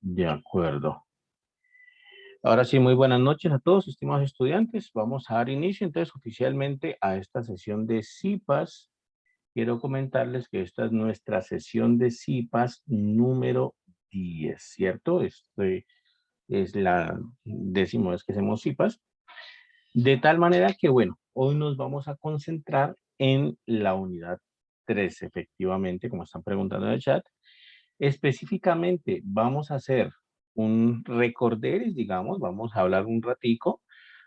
De acuerdo. Ahora sí, muy buenas noches a todos, estimados estudiantes. Vamos a dar inicio entonces oficialmente a esta sesión de CIPAS. Quiero comentarles que esta es nuestra sesión de CIPAS número 10, ¿cierto? Este es la 10ª vez que hacemos CIPAS. De tal manera que, bueno, hoy nos vamos a concentrar en la unidad 3, efectivamente, como están preguntando en el chat. Específicamente, vamos a hacer un recorderis, digamos, vamos a hablar un ratico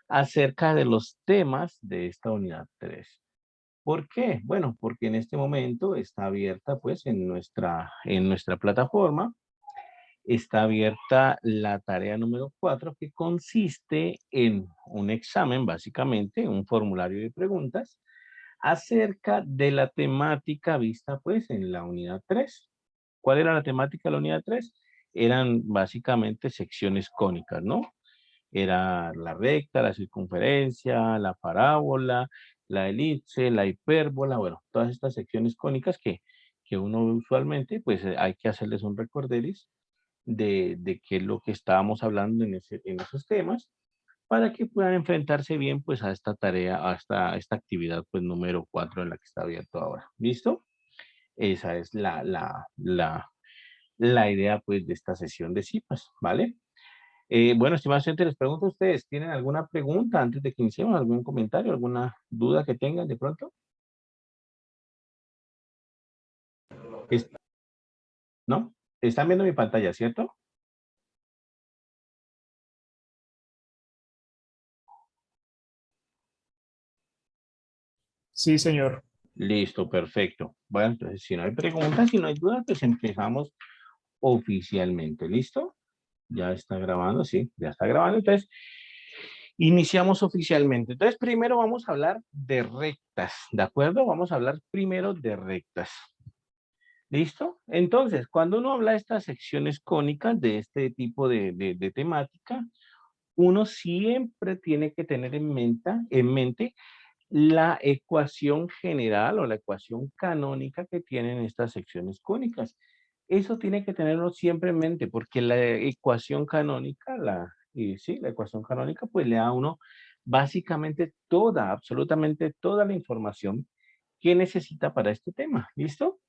acerca de los temas de esta unidad 3. ¿Por qué? Bueno, porque en este momento está abierta, pues, en nuestra plataforma, está abierta la tarea número 4, que consiste en un examen, básicamente, un formulario de preguntas, acerca de la temática vista, pues, en la unidad 3. ¿Cuál era la temática de la unidad 3? Eran básicamente secciones cónicas, ¿no? Era la recta, la circunferencia, la parábola, la elipse, la hipérbola, bueno, todas estas secciones cónicas que uno usualmente, pues hay que hacerles un recorderis de qué es lo que estábamos hablando en esos temas para que puedan enfrentarse bien pues a esta tarea, a esta actividad pues número 4 en la que está abierto ahora. ¿Listo? Esa es la idea pues de esta sesión de CIPAS, ¿vale? Bueno, estimados estudiantes, les pregunto a ustedes, ¿tienen alguna pregunta antes de que iniciemos? ¿Algún comentario, alguna duda que tengan de pronto? Es- ¿No? Están viendo mi pantalla, ¿cierto? Sí, señor. Listo, perfecto. Bueno, entonces si no hay preguntas, si no hay dudas, pues empezamos oficialmente. ¿Listo? Ya está grabando, sí, ya está grabando. Entonces, iniciamos oficialmente. Entonces, primero vamos a hablar de rectas, ¿de acuerdo? Vamos a hablar primero de rectas. ¿Listo? Entonces, cuando uno habla de estas secciones cónicas, de este tipo de temática, uno siempre tiene que tener en mente la ecuación general o la ecuación canónica que tienen estas secciones cónicas. Eso tiene que tenerlo siempre en mente, porque la ecuación canónica, la ecuación canónica, pues le da a uno básicamente toda, absolutamente toda la información que necesita para este tema. ¿Listo?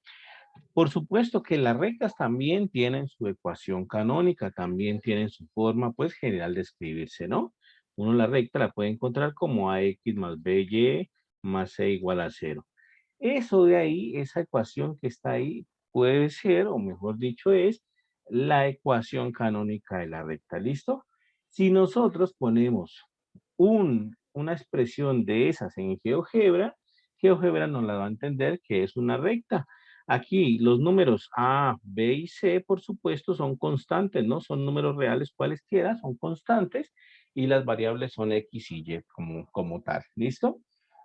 Por supuesto que las rectas también tienen su ecuación canónica, también tienen su forma, pues, general de escribirse, ¿no? Uno la recta la puede encontrar como ax más by más c igual a 0. Eso de ahí, esa ecuación que está ahí, puede ser, o mejor dicho, es la ecuación canónica de la recta, ¿listo? Si nosotros ponemos una expresión de esas en GeoGebra, GeoGebra nos la va a entender que es una recta. Aquí los números A, B y C, por supuesto, son constantes, ¿no? Son números reales cualesquiera, son constantes, y las variables son X y Y como tal, ¿listo?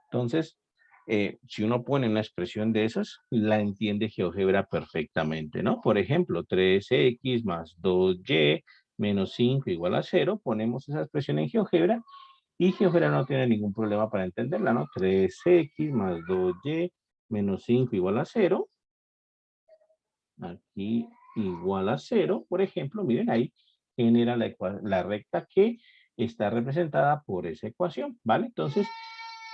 Entonces, si uno pone una expresión de esas, la entiende GeoGebra perfectamente, ¿no? Por ejemplo, 3x más 2y menos 5 igual a 0, ponemos esa expresión en GeoGebra y GeoGebra no tiene ningún problema para entenderla, ¿no? 3x más 2y menos 5 igual a 0, aquí igual a 0, por ejemplo, miren ahí, genera la recta que está representada por esa ecuación, ¿vale? Entonces,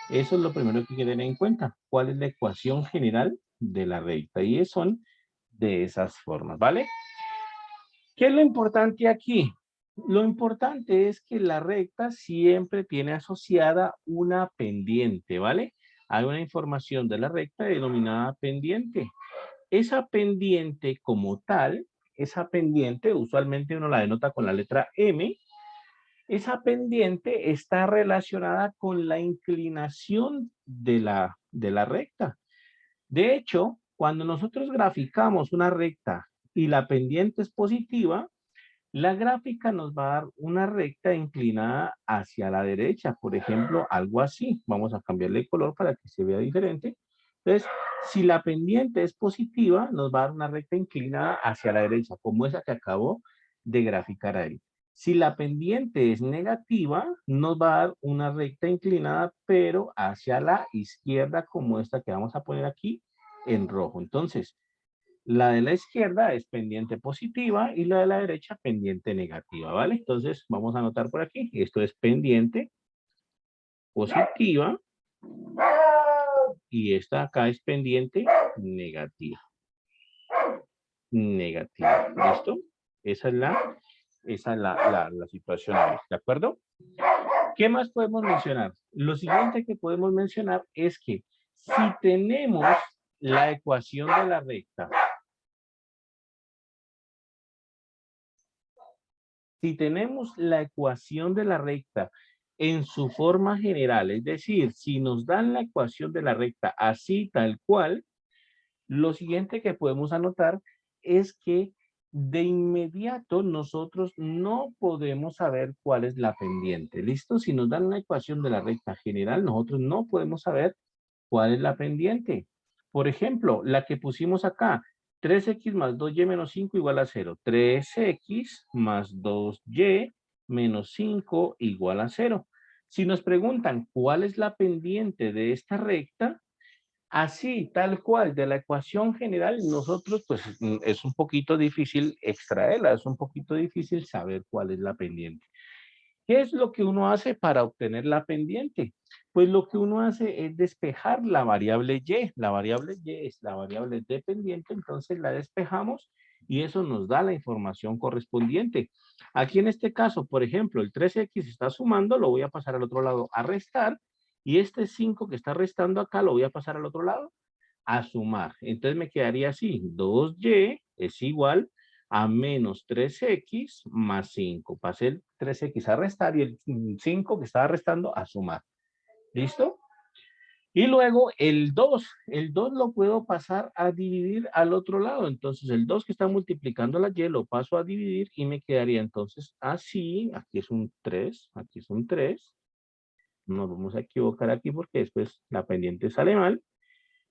eso es lo primero que hay que tener en cuenta. ¿Cuál es la ecuación general de la recta? Y son de esas formas, ¿vale? ¿Qué es lo importante aquí? Lo importante es que la recta siempre tiene asociada una pendiente, ¿vale? Hay una información de la recta denominada pendiente. Esa pendiente como tal, esa pendiente usualmente uno la denota con la letra M. Esa pendiente está relacionada con la inclinación de la recta. De hecho, cuando nosotros graficamos una recta y la pendiente es positiva, la gráfica nos va a dar una recta inclinada hacia la derecha, por ejemplo, algo así. Vamos a cambiarle el color para que se vea diferente. Entonces, si la pendiente es positiva, nos va a dar una recta inclinada hacia la derecha, como esa que acabo de graficar ahí. Si la pendiente es negativa, nos va a dar una recta inclinada, pero hacia la izquierda, como esta que vamos a poner aquí en rojo. Entonces, La de la izquierda es pendiente positiva y la de la derecha pendiente negativa, ¿vale? Entonces vamos a anotar por aquí. Esto es pendiente positiva y esta acá es pendiente negativa. Negativa, ¿listo? Esa es la situación ahí, ¿de acuerdo? ¿Qué más podemos mencionar? Lo siguiente que podemos mencionar es que si tenemos la ecuación de la recta, si tenemos la ecuación de la recta en su forma general, es decir, si nos dan la ecuación de la recta así tal cual, lo siguiente que podemos anotar es que de inmediato nosotros no podemos saber cuál es la pendiente. ¿Listo? Si nos dan una ecuación de la recta general, nosotros no podemos saber cuál es la pendiente. Por ejemplo, la que pusimos acá, 3x más 2y menos 5 igual a 0. 3x más 2y menos 5 igual a 0. Si nos preguntan cuál es la pendiente de esta recta, así, tal cual, de la ecuación general, nosotros, pues, es un poquito difícil extraerla, es un poquito difícil saber cuál es la pendiente. ¿Qué es lo que uno hace para obtener la pendiente? Pues lo que uno hace es despejar la variable y. La variable y es la variable dependiente, entonces la despejamos y eso nos da la información correspondiente. Aquí en este caso, por ejemplo, el 3x está sumando, lo voy a pasar al otro lado a restar, y este 5 que está restando acá lo voy a pasar al otro lado a sumar. Entonces me quedaría así, 2y es igual a menos 3x más 5. Pasé el 3x a restar y el 5 que estaba restando a sumar. ¿Listo? Y luego el 2 lo puedo pasar a dividir al otro lado. Entonces el 2 que está multiplicando la y lo paso a dividir y me quedaría entonces así. Aquí es un 3, aquí es un 3. Nos vamos a equivocar aquí porque después la pendiente sale mal.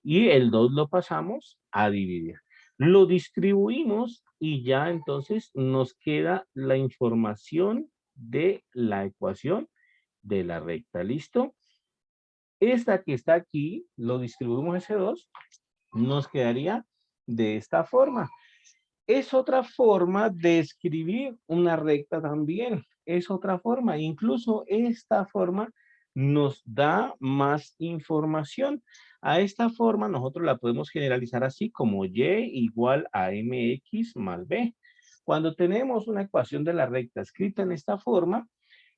Y el 2 lo pasamos a dividir. Lo distribuimos y ya entonces nos queda la información de la ecuación de la recta. ¿Listo? Esta que está aquí, lo distribuimos ese 2, nos quedaría de esta forma. Es otra forma de escribir una recta también. Es otra forma. Incluso esta forma nos da más información. A esta forma nosotros la podemos generalizar así como y igual a mx más b. Cuando tenemos una ecuación de la recta escrita en esta forma,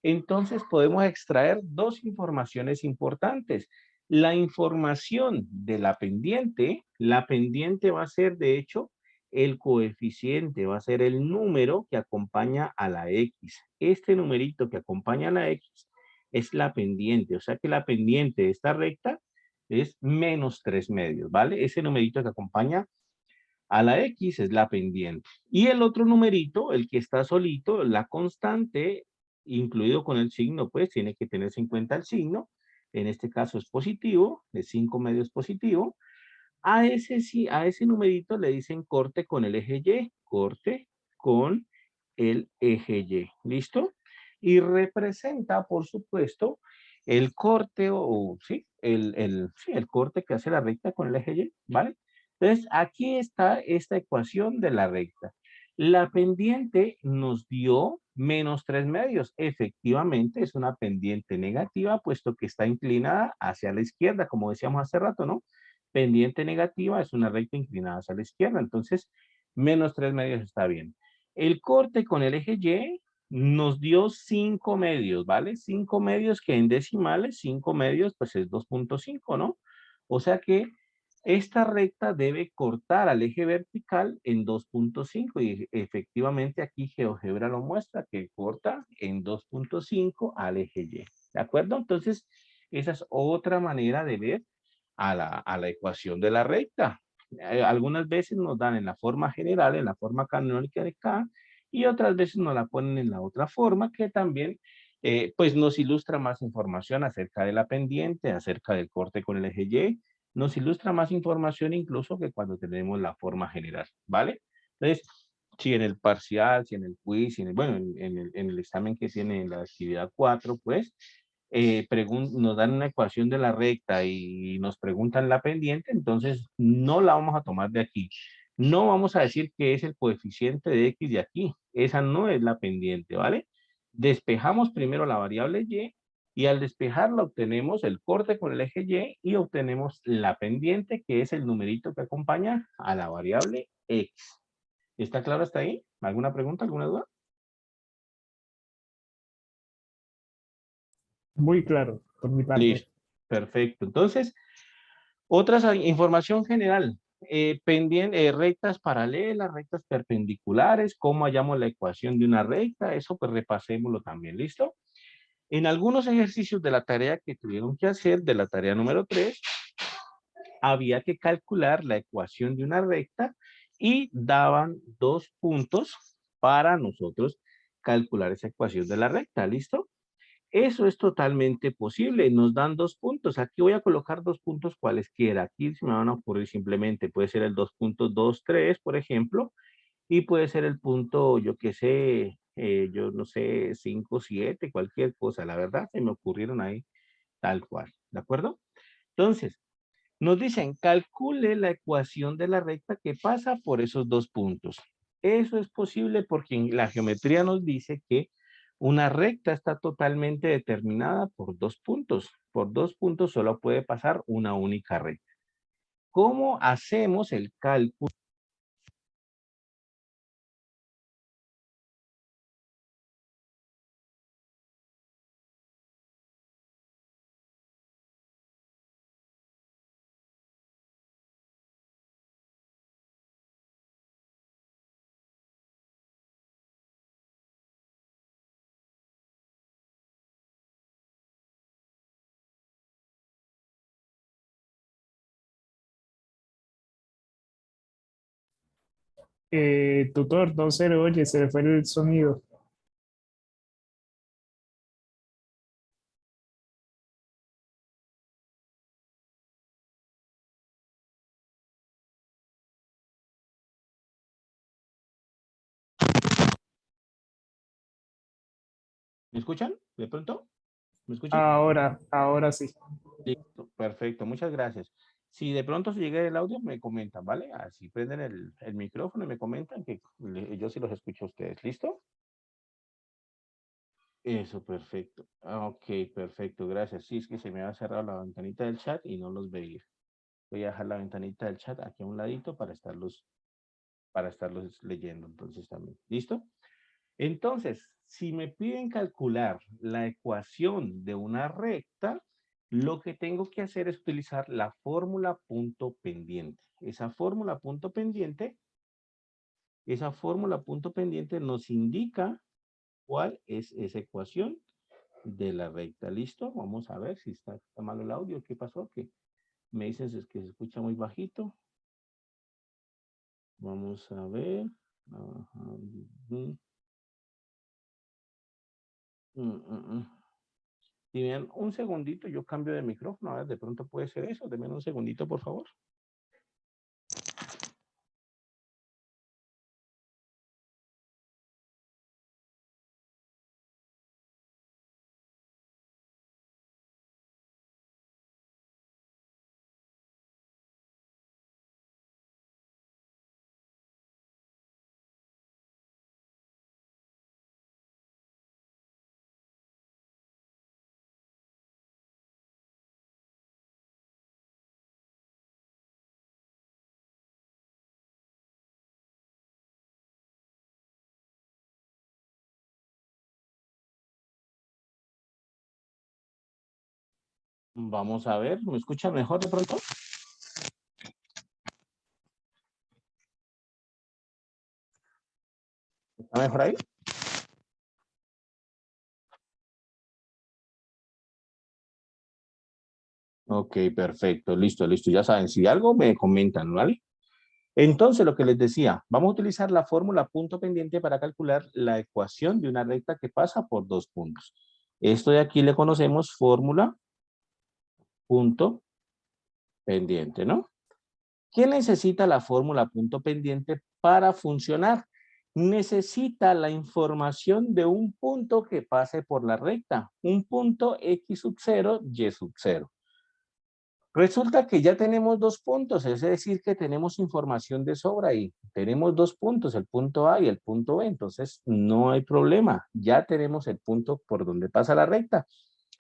entonces podemos extraer dos informaciones importantes. La información de la pendiente va a ser de hecho el coeficiente, va a ser el número que acompaña a la X. Este numerito que acompaña a la X es la pendiente, o sea que la pendiente de esta recta es menos 3 medios, ¿vale? Ese numerito que acompaña a la X es la pendiente. Y el otro numerito, el que está solito, la constante, incluido con el signo, pues tiene que tenerse en cuenta el signo. En este caso es positivo, de 5 medios positivo. A ese numerito le dicen corte con el eje Y, corte con el eje Y, ¿listo? Y representa, por supuesto, el corte sí, sí, el corte que hace la recta con el eje Y, ¿vale? Entonces, aquí está esta ecuación de la recta. La pendiente nos dio menos 3 medios. Efectivamente, es una pendiente negativa, puesto que está inclinada hacia la izquierda, como decíamos hace rato, ¿no? Pendiente negativa es una recta inclinada hacia la izquierda, entonces menos 3 medios está bien. El corte con el eje Y nos dio 5 medios, ¿vale? 5 medios que en decimales, 5 medios, pues es 2.5, ¿no? O sea que esta recta debe cortar al eje vertical en 2.5 y efectivamente aquí GeoGebra lo muestra que corta en 2.5 al eje Y. ¿De acuerdo? Entonces, esa es otra manera de ver a la ecuación de la recta. Algunas veces nos dan en la forma general, en la forma canónica de K, y otras veces nos la ponen en la otra forma que también pues nos ilustra más información acerca de la pendiente, acerca del corte con el eje Y, nos ilustra más información incluso que cuando tenemos la forma general, ¿vale? Entonces, si en el parcial, si en el quiz, si en el, bueno, en el examen que tiene en la actividad 4, pues nos dan una ecuación de la recta y nos preguntan la pendiente, entonces no la vamos a tomar de aquí. No vamos a decir que es el coeficiente de X de aquí. Esa no es la pendiente, ¿vale? Despejamos primero la variable Y y al despejarla obtenemos el corte con el eje Y y obtenemos la pendiente, que es el numerito que acompaña a la variable X. ¿Está claro hasta ahí? ¿Alguna pregunta, alguna duda? Muy claro, por mi parte. Listo. Perfecto. Entonces, información general. Rectas paralelas, rectas perpendiculares, cómo hallamos la ecuación de una recta, eso pues repasémoslo también, ¿listo? En algunos ejercicios de la tarea que tuvieron que hacer, de la tarea número 3, había que calcular la ecuación de una recta y daban 2 puntos para nosotros calcular esa ecuación de la recta, ¿listo? Eso es totalmente posible. Nos dan 2 puntos. Aquí voy a colocar 2 puntos cualesquiera. Aquí se me van a ocurrir simplemente. Puede ser el 2.23, por ejemplo. Y puede ser el punto, yo qué sé, yo no sé, 5, 7, cualquier cosa. La verdad, se me ocurrieron ahí tal cual. ¿De acuerdo? Entonces, nos dicen, calcule la ecuación de la recta que pasa por esos 2 puntos. Eso es posible porque en la geometría nos dice que una recta está totalmente determinada por 2 puntos. Por 2 puntos solo puede pasar una única recta. ¿Cómo hacemos el cálculo? Tutor, no se le oye, se le fue el sonido. ¿Me escuchan? ¿De pronto? ¿Me escuchan? Ahora sí. Listo, perfecto, muchas gracias. Si de pronto se llega el audio, me comentan, ¿vale? Así prenden el micrófono y me comentan que yo sí los escucho a ustedes. ¿Listo? Eso, perfecto. Ok, perfecto, gracias. Sí, es que se me ha cerrado la ventanita del chat y no los veía. Voy a dejar la ventanita del chat aquí a un ladito para estarlos leyendo entonces también. ¿Listo? Entonces, si me piden calcular la ecuación de una recta, lo que tengo que hacer es utilizar la fórmula punto pendiente. Esa fórmula punto pendiente nos indica cuál es esa ecuación de la recta. ¿Listo? Vamos a ver si está mal el audio. ¿Qué pasó? Que me dicen es que se escucha muy bajito. Vamos a ver. Ajá. Mm. Si me dan un segundito, yo cambio de micrófono. A ver, de pronto puede ser eso. Denme un segundito, por favor. Vamos a ver. ¿Me escuchan mejor de pronto? ¿Está mejor ahí? Ok, perfecto. Listo, listo. Ya saben, si algo me comentan, ¿vale? Entonces, lo que les decía, vamos a utilizar la fórmula punto pendiente para calcular la ecuación de una recta que pasa por 2 puntos. Esto de aquí le conocemos fórmula punto pendiente, ¿no? ¿Qué necesita la fórmula punto pendiente para funcionar? Necesita la información de un punto que pase por la recta, un punto X sub 0, Y sub 0. Resulta que ya tenemos 2 puntos, es decir, que tenemos información de sobra ahí. Tenemos 2 puntos, el punto A y el punto B, entonces no hay problema. Ya tenemos el punto por donde pasa la recta.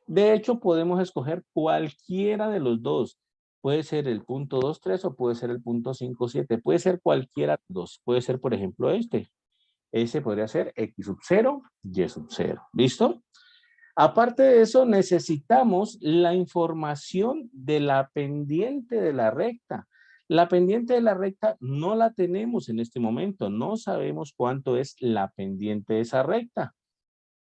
De hecho, podemos escoger cualquiera de los dos. Puede ser el punto 2, 3 o puede ser el punto 5, 7. Puede ser cualquiera de los dos. Puede ser, por ejemplo, este. Ese podría ser X sub 0, Y sub 0. ¿Listo? Aparte de eso, necesitamos la información de la pendiente de la recta. La pendiente de la recta no la tenemos en este momento. No sabemos cuánto es la pendiente de esa recta.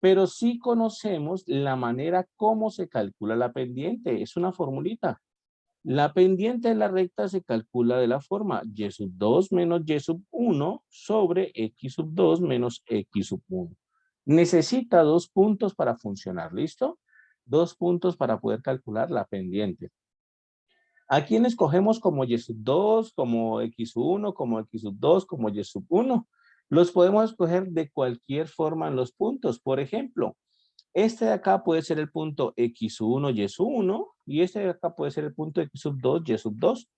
Pero sí conocemos la manera como se calcula la pendiente. Es una formulita. La pendiente de la recta se calcula de la forma y sub 2 menos y sub 1 sobre x sub 2 menos x sub 1. Necesita 2 puntos para funcionar, ¿listo? 2 puntos para poder calcular la pendiente. ¿A quién escogemos como y sub 2, como x sub 1, como x sub 2, como y sub 1? Los podemos escoger de cualquier forma en los puntos. Por ejemplo, este de acá puede ser el punto x1, y sub 1, y este de acá puede ser el punto x sub 2, y sub 2.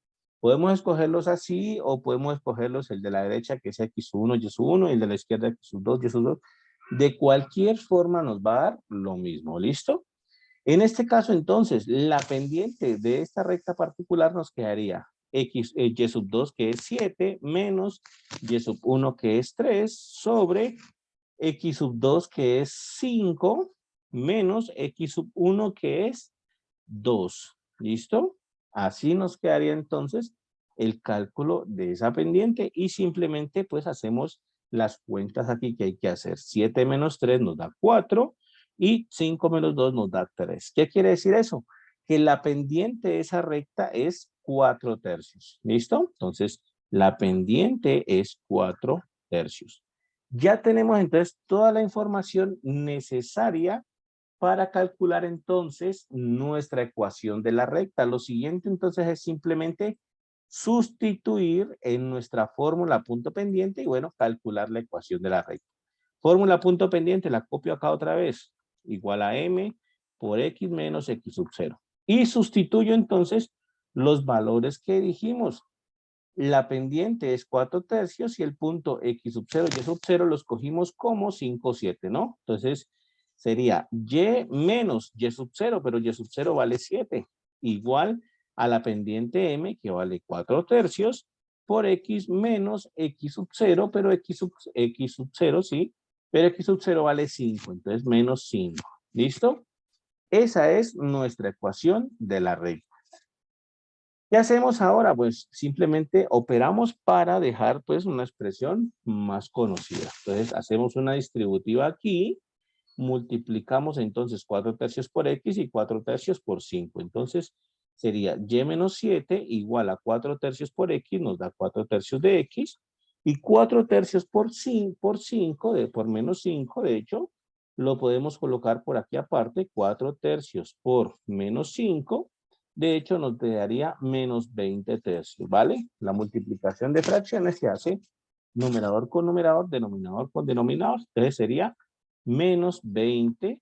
Podemos escogerlos así o podemos escogerlos el de la derecha que es x1, y sub 1, y el de la izquierda x sub 2, y sub 2. De cualquier forma nos va a dar lo mismo, ¿listo? En este caso, entonces, la pendiente de esta recta particular nos quedaría y sub 2 que es 7 menos y sub 1 que es 3 sobre x sub 2 que es 5 menos x sub 1 que es 2. ¿Listo? Así nos quedaría entonces el cálculo de esa pendiente y simplemente pues hacemos las cuentas aquí que hay que hacer. 7 menos 3 nos da 4 y 5 menos 2 nos da 3. ¿Qué quiere decir eso? Que la pendiente de esa recta es 4 tercios. ¿Listo? Entonces, la pendiente es 4 tercios. Ya tenemos entonces toda la información necesaria para calcular entonces nuestra ecuación de la recta. Lo siguiente entonces es simplemente sustituir en nuestra fórmula punto pendiente y bueno, calcular la ecuación de la recta. Fórmula punto pendiente, la copio acá otra vez, igual a m por x menos x sub 0. Y sustituyo entonces los valores que dijimos. La pendiente es 4 tercios y el punto x sub 0 y y sub 0 los cogimos como 5, 7, ¿no? Entonces sería y menos y sub 0, pero y sub 0 vale 7, igual a la pendiente m que vale 4 tercios por x menos x sub 0, pero x sub 0, sí, pero x sub 0 vale 5, entonces menos 5. ¿Listo? Esa es nuestra ecuación de la recta. ¿Qué hacemos ahora? Pues simplemente operamos para dejar pues una expresión más conocida. Entonces hacemos una distributiva aquí, multiplicamos entonces 4 tercios por x y 4 tercios por 5. Entonces sería y menos 7 igual a 4 tercios por x, nos da 4 tercios de x, y 4 tercios por 5, por menos 5, de hecho, lo podemos colocar por aquí aparte, 4 tercios por menos 5, de hecho nos daría menos 20 tercios, ¿vale? La multiplicación de fracciones se hace numerador con numerador, denominador con denominador, entonces sería menos 20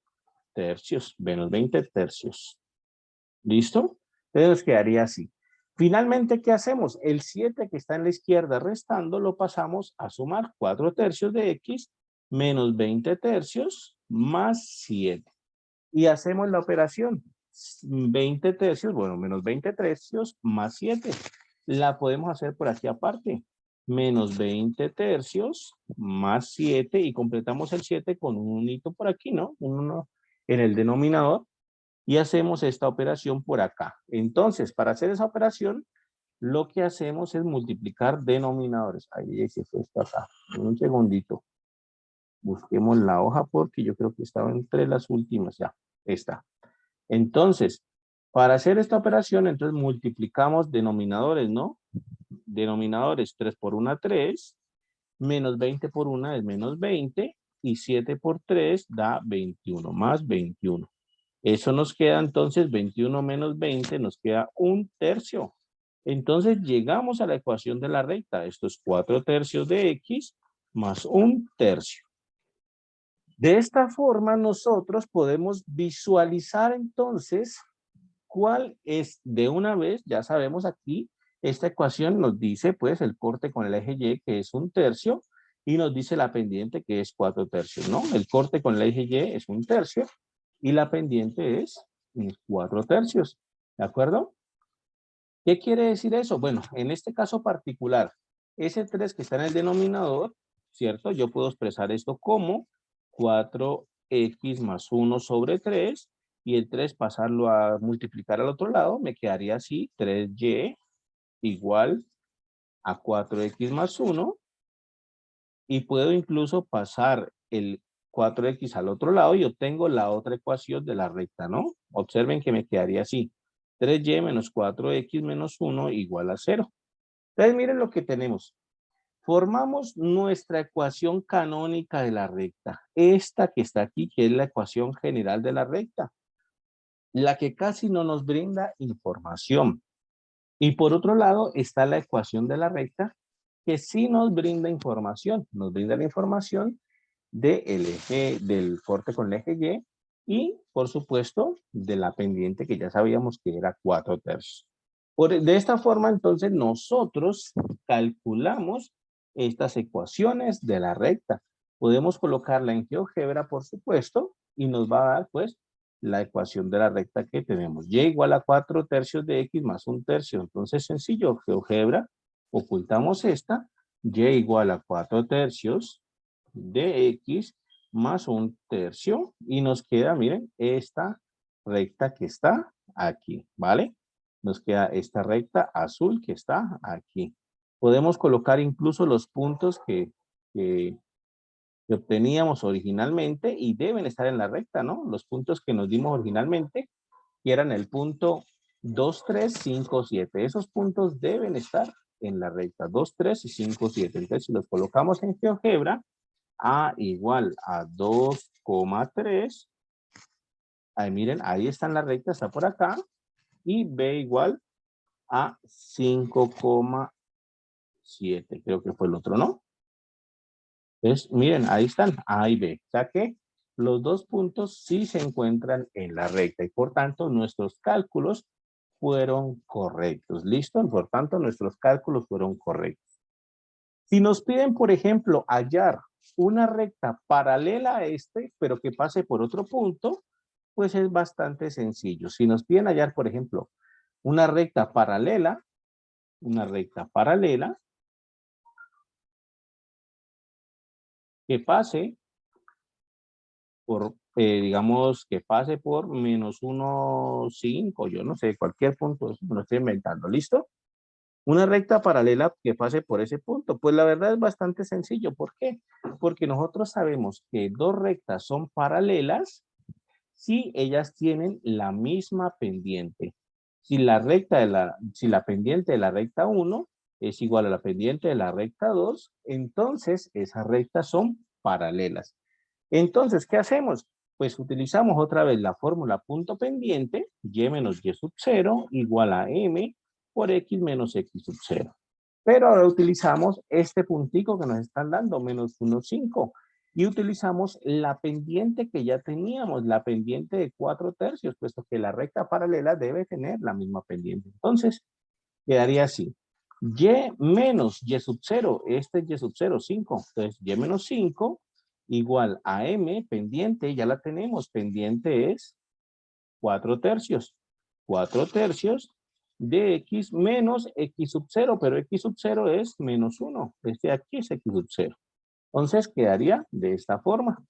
tercios, menos 20 tercios. ¿Listo? Entonces nos quedaría así. Finalmente, ¿qué hacemos? El 7 que está en la izquierda restando lo pasamos a sumar 4 tercios de x menos 20 tercios más 7. Y hacemos la operación. 20 tercios, bueno, menos 20 tercios más 7. La podemos hacer por aquí aparte. Menos 20 tercios más 7 y completamos el 7 con un unito por aquí, ¿no? Un 1 en el denominador y hacemos esta operación por acá. Entonces, para hacer esa operación, lo que hacemos es multiplicar denominadores. Ahí se fue esto acá. Un segundito. Busquemos la hoja porque yo creo que estaba entre las últimas. Ya, está. Entonces, para hacer esta operación, entonces multiplicamos denominadores, ¿no? Denominadores 3 por 1, 3. Menos 20 por 1 es menos 20. Y 7 por 3 da 21, más 21. Eso nos queda entonces 21 menos 20, nos queda 1 tercio. Entonces llegamos a la ecuación de la recta. Esto es 4 tercios de x más 1 tercio. De esta forma nosotros podemos visualizar entonces ¿Cuál es? De una vez, ya sabemos aquí, esta ecuación nos dice, pues, el corte con el eje Y, que es 1/3, y nos dice la pendiente, que es 4/3, ¿no? El corte con el eje Y es 1/3, y la pendiente es 4/3, ¿de acuerdo? ¿Qué quiere decir eso? Bueno, en este caso particular, ese 3 que está en el denominador, ¿cierto? Yo puedo expresar esto como 4x más 1 sobre 3, y el 3 pasarlo a multiplicar al otro lado, me quedaría así, 3y igual a 4x más 1, y puedo incluso pasar el 4x al otro lado y obtengo la otra ecuación de la recta, ¿no? Observen que me quedaría así, 3y menos 4x menos 1 igual a 0. Entonces miren lo que tenemos. Formamos nuestra ecuación canónica de la recta. Esta que está aquí, que es la ecuación general de la recta. La que casi no nos brinda información. Y por otro lado está la ecuación de la recta, que sí nos brinda información. Nos brinda la información del eje, del corte con el eje Y, y por supuesto de la pendiente que ya sabíamos que era 4/3. De esta forma entonces nosotros calculamos estas ecuaciones de la recta. Podemos colocarla en GeoGebra, por supuesto, y nos va a dar pues la ecuación de la recta que tenemos. Y igual a 4/3 de x más 1/3. Entonces sencillo, GeoGebra, ocultamos esta, y igual a 4/3 de x más 1/3, y nos queda, miren, esta recta que está aquí, ¿vale? Nos queda esta recta azul que está aquí. Podemos colocar incluso los puntos que obteníamos originalmente y deben estar en la recta, ¿no? Los puntos que nos dimos originalmente, que eran el punto 2, 3, 5, 7. Esos puntos deben estar en la recta 2, 3 y 5, 7. Entonces, si los colocamos en GeoGebra, A igual a 2,3. Ahí miren, ahí está en la recta, está por acá. Y B igual a 5,7. Creo que fue el otro, ¿no? Entonces, miren, ahí están, A y B. O sea que los dos puntos sí se encuentran en la recta y por tanto nuestros cálculos fueron correctos. ¿Listo? Por tanto, nuestros cálculos fueron correctos. Si nos piden, por ejemplo, hallar una recta paralela a este, pero que pase por otro punto, pues es bastante sencillo. Si nos piden hallar, por ejemplo, una recta paralela que pase por, digamos, que pase por -1,5, yo no sé, cualquier punto, me lo estoy inventando, ¿listo? Una recta paralela que pase por ese punto. Pues la verdad es bastante sencillo. ¿Por qué? Porque nosotros sabemos que dos rectas son paralelas si ellas tienen la misma pendiente. Si la pendiente de la recta 1 es igual a la pendiente de la recta 2, entonces esas rectas son paralelas. Entonces, ¿qué hacemos? Pues utilizamos otra vez la fórmula punto pendiente, y menos y sub 0 igual a m por x menos x sub 0. Pero ahora utilizamos este puntico que nos están dando, menos 1,5. Y utilizamos la pendiente que ya teníamos, la pendiente de 4/3, puesto que la recta paralela debe tener la misma pendiente. Entonces, quedaría así. Y menos y sub 0, este es y sub 0, 5. Entonces, y menos 5 igual a m, pendiente, ya la tenemos, pendiente es 4/3. 4/3 de x menos x sub 0, pero x sub 0 es menos 1. Este aquí es x sub 0. Entonces quedaría de esta forma.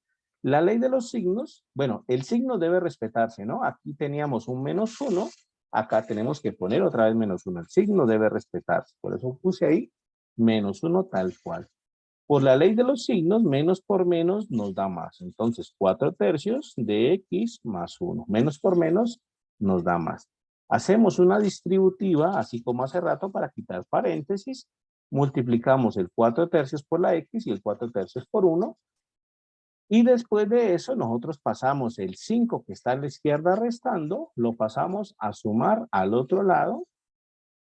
La ley de los signos, bueno, el signo debe respetarse, ¿no? Aquí teníamos un menos 1, acá tenemos que poner otra vez menos 1. El signo debe respetarse, por eso puse ahí menos 1 tal cual. Por la ley de los signos, menos por menos nos da más. Entonces, 4/3 de x más 1. Menos por menos nos da más. Hacemos una distributiva, así como hace rato, para quitar paréntesis. Multiplicamos el 4/3 por la x y el 4/3 por 1. Y después de eso, nosotros pasamos el 5 que está a la izquierda restando, lo pasamos a sumar al otro lado.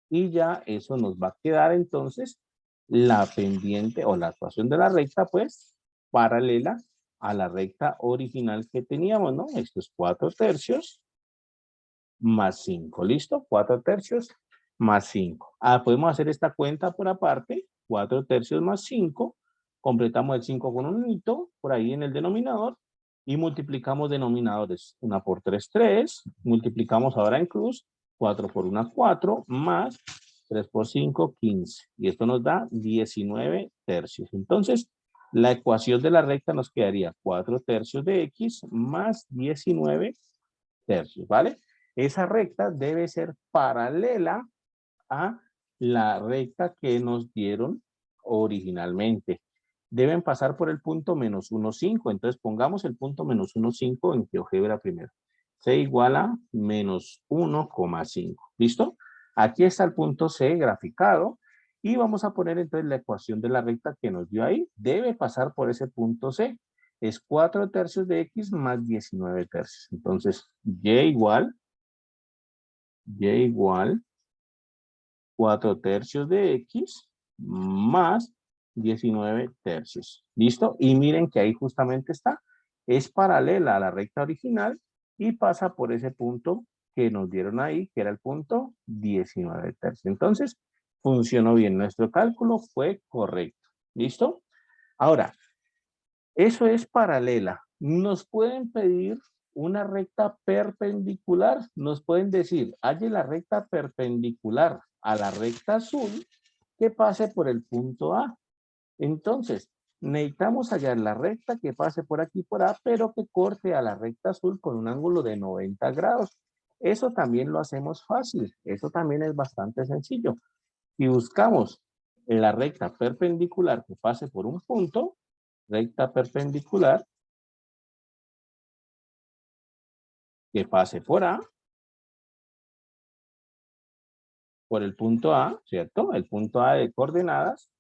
Y ya eso nos va a quedar entonces la pendiente o la ecuación de la recta, pues, paralela a la recta original que teníamos, ¿no? Esto es 4/3 más 5. ¿Listo? 4 tercios más 5. Ah, podemos hacer esta cuenta por aparte. 4 tercios más 5. Completamos el 5 con un unito por ahí en el denominador. Y multiplicamos denominadores. 1 por 3, 3. Multiplicamos ahora en cruz. 4 por 1, 4. Más 3 por 5, 15. Y esto nos da 19 tercios. Entonces, la ecuación de la recta nos quedaría 4 tercios de x más 19 tercios, ¿vale? Esa recta debe ser paralela a la recta que nos dieron originalmente. Deben pasar por el punto menos 1, 5. Entonces pongamos el punto menos 1, 5 en GeoGebra primero. C igual a menos 1,5. ¿Listo? Aquí está el punto C graficado. Y vamos a poner entonces la ecuación de la recta que nos dio ahí. Debe pasar por ese punto C. Es 4 tercios de X más 19 tercios. Entonces, Y igual 4 tercios de X más 19 tercios. ¿Listo? Y miren que ahí justamente está. Es paralela a la recta original y pasa por ese punto que nos dieron ahí, que era el punto 19 tercios. Entonces, funcionó bien. Nuestro cálculo fue correcto. ¿Listo? Ahora, eso es paralela. Nos pueden pedir una recta perpendicular. Nos pueden decir, halle la recta perpendicular a la recta azul que pase por el punto A. Entonces, necesitamos hallar la recta que pase por aquí por A, pero que corte a la recta azul con un ángulo de 90 grados. Eso también lo hacemos fácil. Eso también es bastante sencillo. Si buscamos la recta perpendicular que pase por un punto, recta perpendicular que pase por A, por el punto A, ¿cierto? El punto A de coordenadas,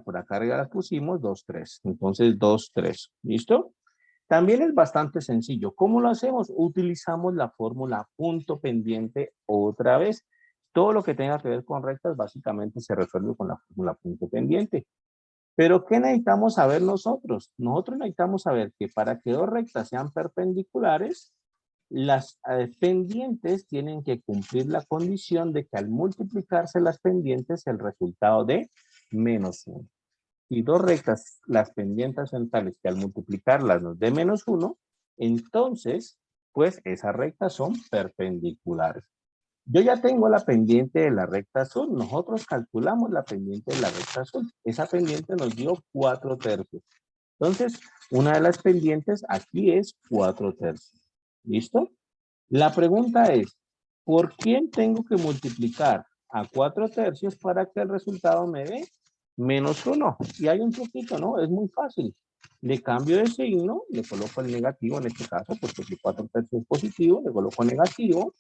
por acá arriba las pusimos 2, 3. Entonces 2, 3. ¿Listo? También es bastante sencillo. ¿Cómo lo hacemos? Utilizamos la fórmula punto pendiente otra vez. Todo lo que tenga que ver con rectas básicamente se resuelve con la fórmula punto pendiente. Pero ¿qué necesitamos saber nosotros? Nosotros necesitamos saber que para que dos rectas sean perpendiculares, las pendientes tienen que cumplir la condición de que al multiplicarse las pendientes el resultado de menos 1. Y dos rectas, las pendientes son tales que al multiplicarlas nos dé menos 1, entonces, pues esas rectas son perpendiculares. Yo ya tengo la pendiente de la recta azul. Nosotros calculamos la pendiente de la recta azul. Esa pendiente nos dio 4 tercios. Entonces, una de las pendientes aquí es 4 tercios. ¿Listo? La pregunta es, ¿por quién tengo que multiplicar a 4 tercios para que el resultado me dé menos 1? Y hay un truquito, ¿no? Es muy fácil. Le cambio de signo, le coloco el negativo en este caso, porque si 4 tercios es positivo, le coloco negativo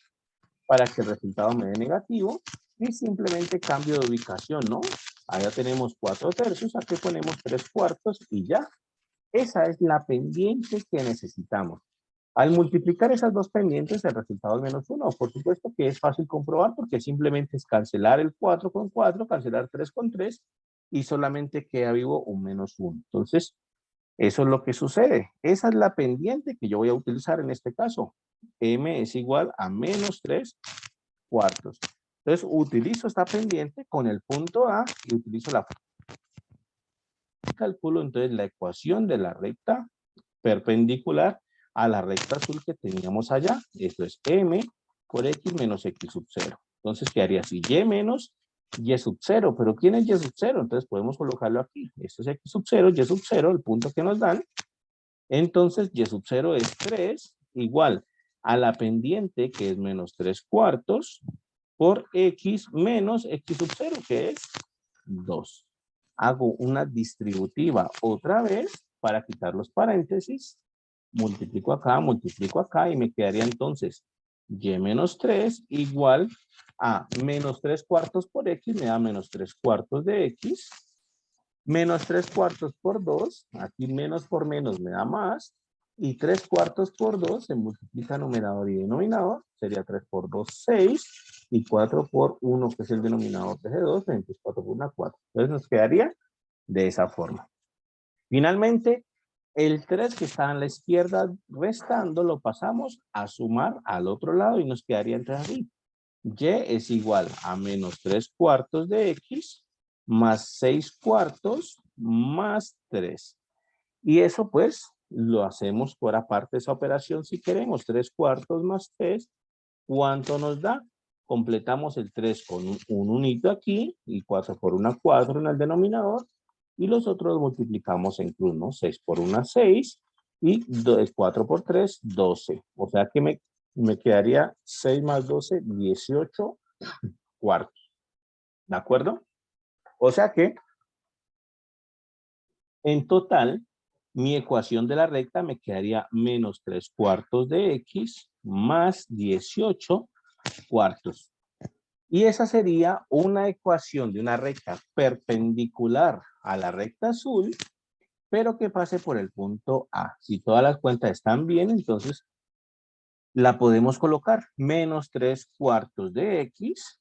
para que el resultado me dé negativo y simplemente cambio de ubicación, ¿no? Allá tenemos 4 tercios, aquí ponemos 3 cuartos y ya. Esa es la pendiente que necesitamos. Al multiplicar esas dos pendientes, el resultado es menos 1. Por supuesto que es fácil comprobar porque simplemente es cancelar el 4 con 4, cancelar 3 con 3 y solamente queda vivo un menos 1. Entonces, eso es lo que sucede. Esa es la pendiente que yo voy a utilizar en este caso. M es igual a menos 3 cuartos. Entonces, utilizo esta pendiente con el punto A y utilizo la calculo entonces la ecuación de la recta perpendicular a la recta azul que teníamos allá. Esto es M por X menos X sub 0. Entonces quedaría así, Y menos Y sub 0. ¿Pero quién es Y sub 0? Entonces podemos colocarlo aquí. Esto es X sub 0, Y sub 0, el punto que nos dan. Entonces Y sub 0 es 3 igual a la pendiente que es menos 3 cuartos por X menos X sub 0 que es 2. Hago una distributiva otra vez para quitar los paréntesis. Multiplico acá y me quedaría entonces Y menos 3 igual a menos 3 cuartos por X me da menos 3 cuartos de X. Menos 3 cuartos por 2, aquí menos por menos me da más. Y 3 cuartos por 2 se multiplica numerador y denominador. Sería 3 por 2, 6. Y 4 por 1, que es el denominador de G2. Entonces 4 por 1, 4. Entonces nos quedaría de esa forma. Finalmente, El 3 que está en la izquierda restando lo pasamos a sumar al otro lado y nos quedaría entonces así. Y es igual a menos 3 cuartos de X más 6 cuartos más 3. Y eso pues lo hacemos por aparte de esa operación si queremos. 3 cuartos más 3, ¿cuánto nos da? Completamos el 3 con un unito aquí y 4 por una 4 en el denominador. Y los otros multiplicamos en cruz, ¿no? 6 por una 6 y 4 por 3, 12. O sea que me quedaría 6 más 12, 18 cuartos. ¿De acuerdo? O sea que en total, mi ecuación de la recta me quedaría menos 3 cuartos de X más 18 cuartos. Y esa sería una ecuación de una recta perpendicular a la recta azul, pero que pase por el punto A. Si todas las cuentas están bien, entonces la podemos colocar. Menos 3 cuartos de X,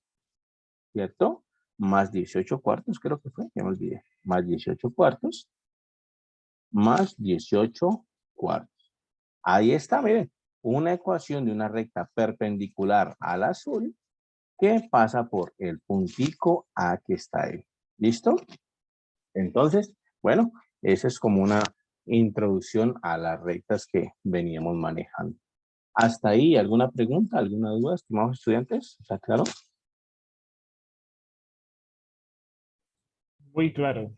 ¿cierto? Más 18 cuartos, creo que fue, ya me olvidé. Más 18 cuartos, más 18 cuartos. Ahí está, miren, una ecuación de una recta perpendicular al azul que pasa por el puntico A que está ahí. ¿Listo? Entonces, bueno, esa es como una introducción a las rectas que veníamos manejando. ¿Hasta ahí alguna pregunta, alguna duda, estimados estudiantes? ¿Está claro? Muy claro.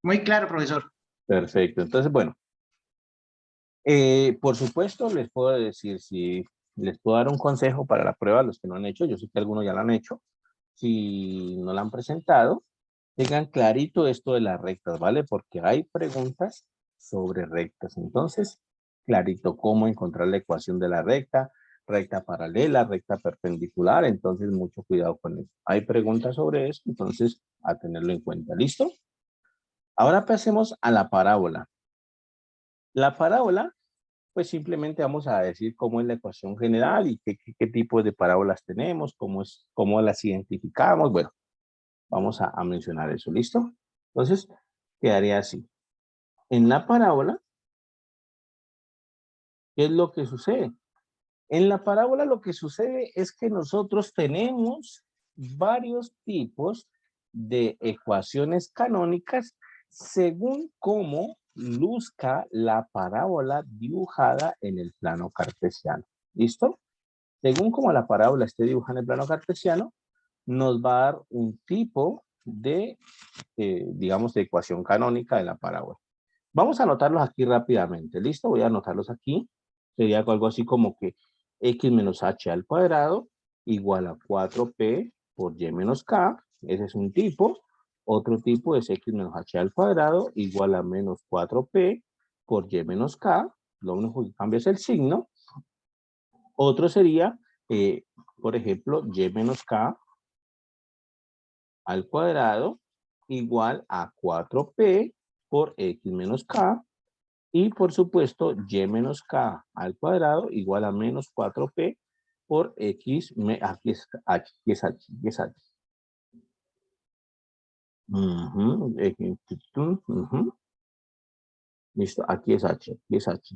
Muy claro, profesor. Perfecto. Entonces, bueno, por supuesto, les puedo decir, si les puedo dar un consejo para la prueba, los que no han hecho, yo sé que algunos ya la han hecho, si no la han presentado, tengan clarito esto de las rectas, ¿vale? Porque hay preguntas sobre rectas. Entonces, clarito cómo encontrar la ecuación de la recta, recta paralela, recta perpendicular. Entonces, mucho cuidado con eso. Hay preguntas sobre eso, entonces, a tenerlo en cuenta. ¿Listo? Ahora pasemos a la parábola. La parábola, pues simplemente vamos a decir cómo es la ecuación general y qué tipos de parábolas tenemos, cómo las identificamos. Bueno, vamos a mencionar eso, ¿listo? Entonces, quedaría así. En la parábola, ¿qué es lo que sucede? En la parábola lo que sucede es que nosotros tenemos varios tipos de ecuaciones canónicas según cómo luzca la parábola dibujada en el plano cartesiano. ¿Listo? Según cómo la parábola esté dibujada en el plano cartesiano, nos va a dar un tipo de, digamos, de ecuación canónica de la parábola. Vamos a anotarlos aquí rápidamente. ¿Listo? Voy a anotarlos aquí. Sería algo así como que x menos h al cuadrado igual a 4p por y menos k. Ese es un tipo. Otro tipo es x menos h al cuadrado igual a menos 4p por y menos k. Lo único que cambia es el signo. Otro sería, por ejemplo, y menos k al cuadrado igual a 4p por x menos k. Y por supuesto, y menos k al cuadrado igual a menos 4p por x, aquí es h, aquí es h, aquí es h. Listo, aquí es h, aquí es h,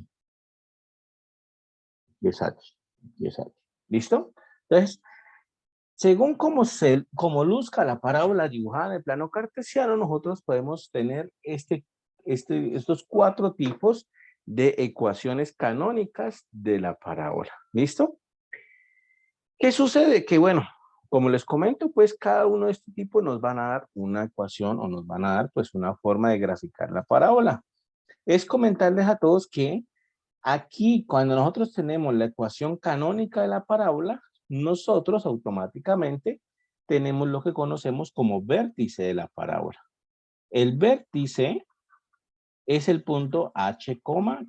aquí es h, aquí es h. ¿Listo? Entonces, según como luzca la parábola dibujada en el plano cartesiano, nosotros podemos tener estos 4 tipos de ecuaciones canónicas de la parábola. ¿Listo? ¿Qué sucede? Que bueno, como les comento, pues cada uno de estos tipos nos van a dar una ecuación o nos van a dar pues una forma de graficar la parábola. Es comentarles a todos que aquí cuando nosotros tenemos la ecuación canónica de la parábola, nosotros automáticamente tenemos lo que conocemos como vértice de la parábola. El vértice es el punto H,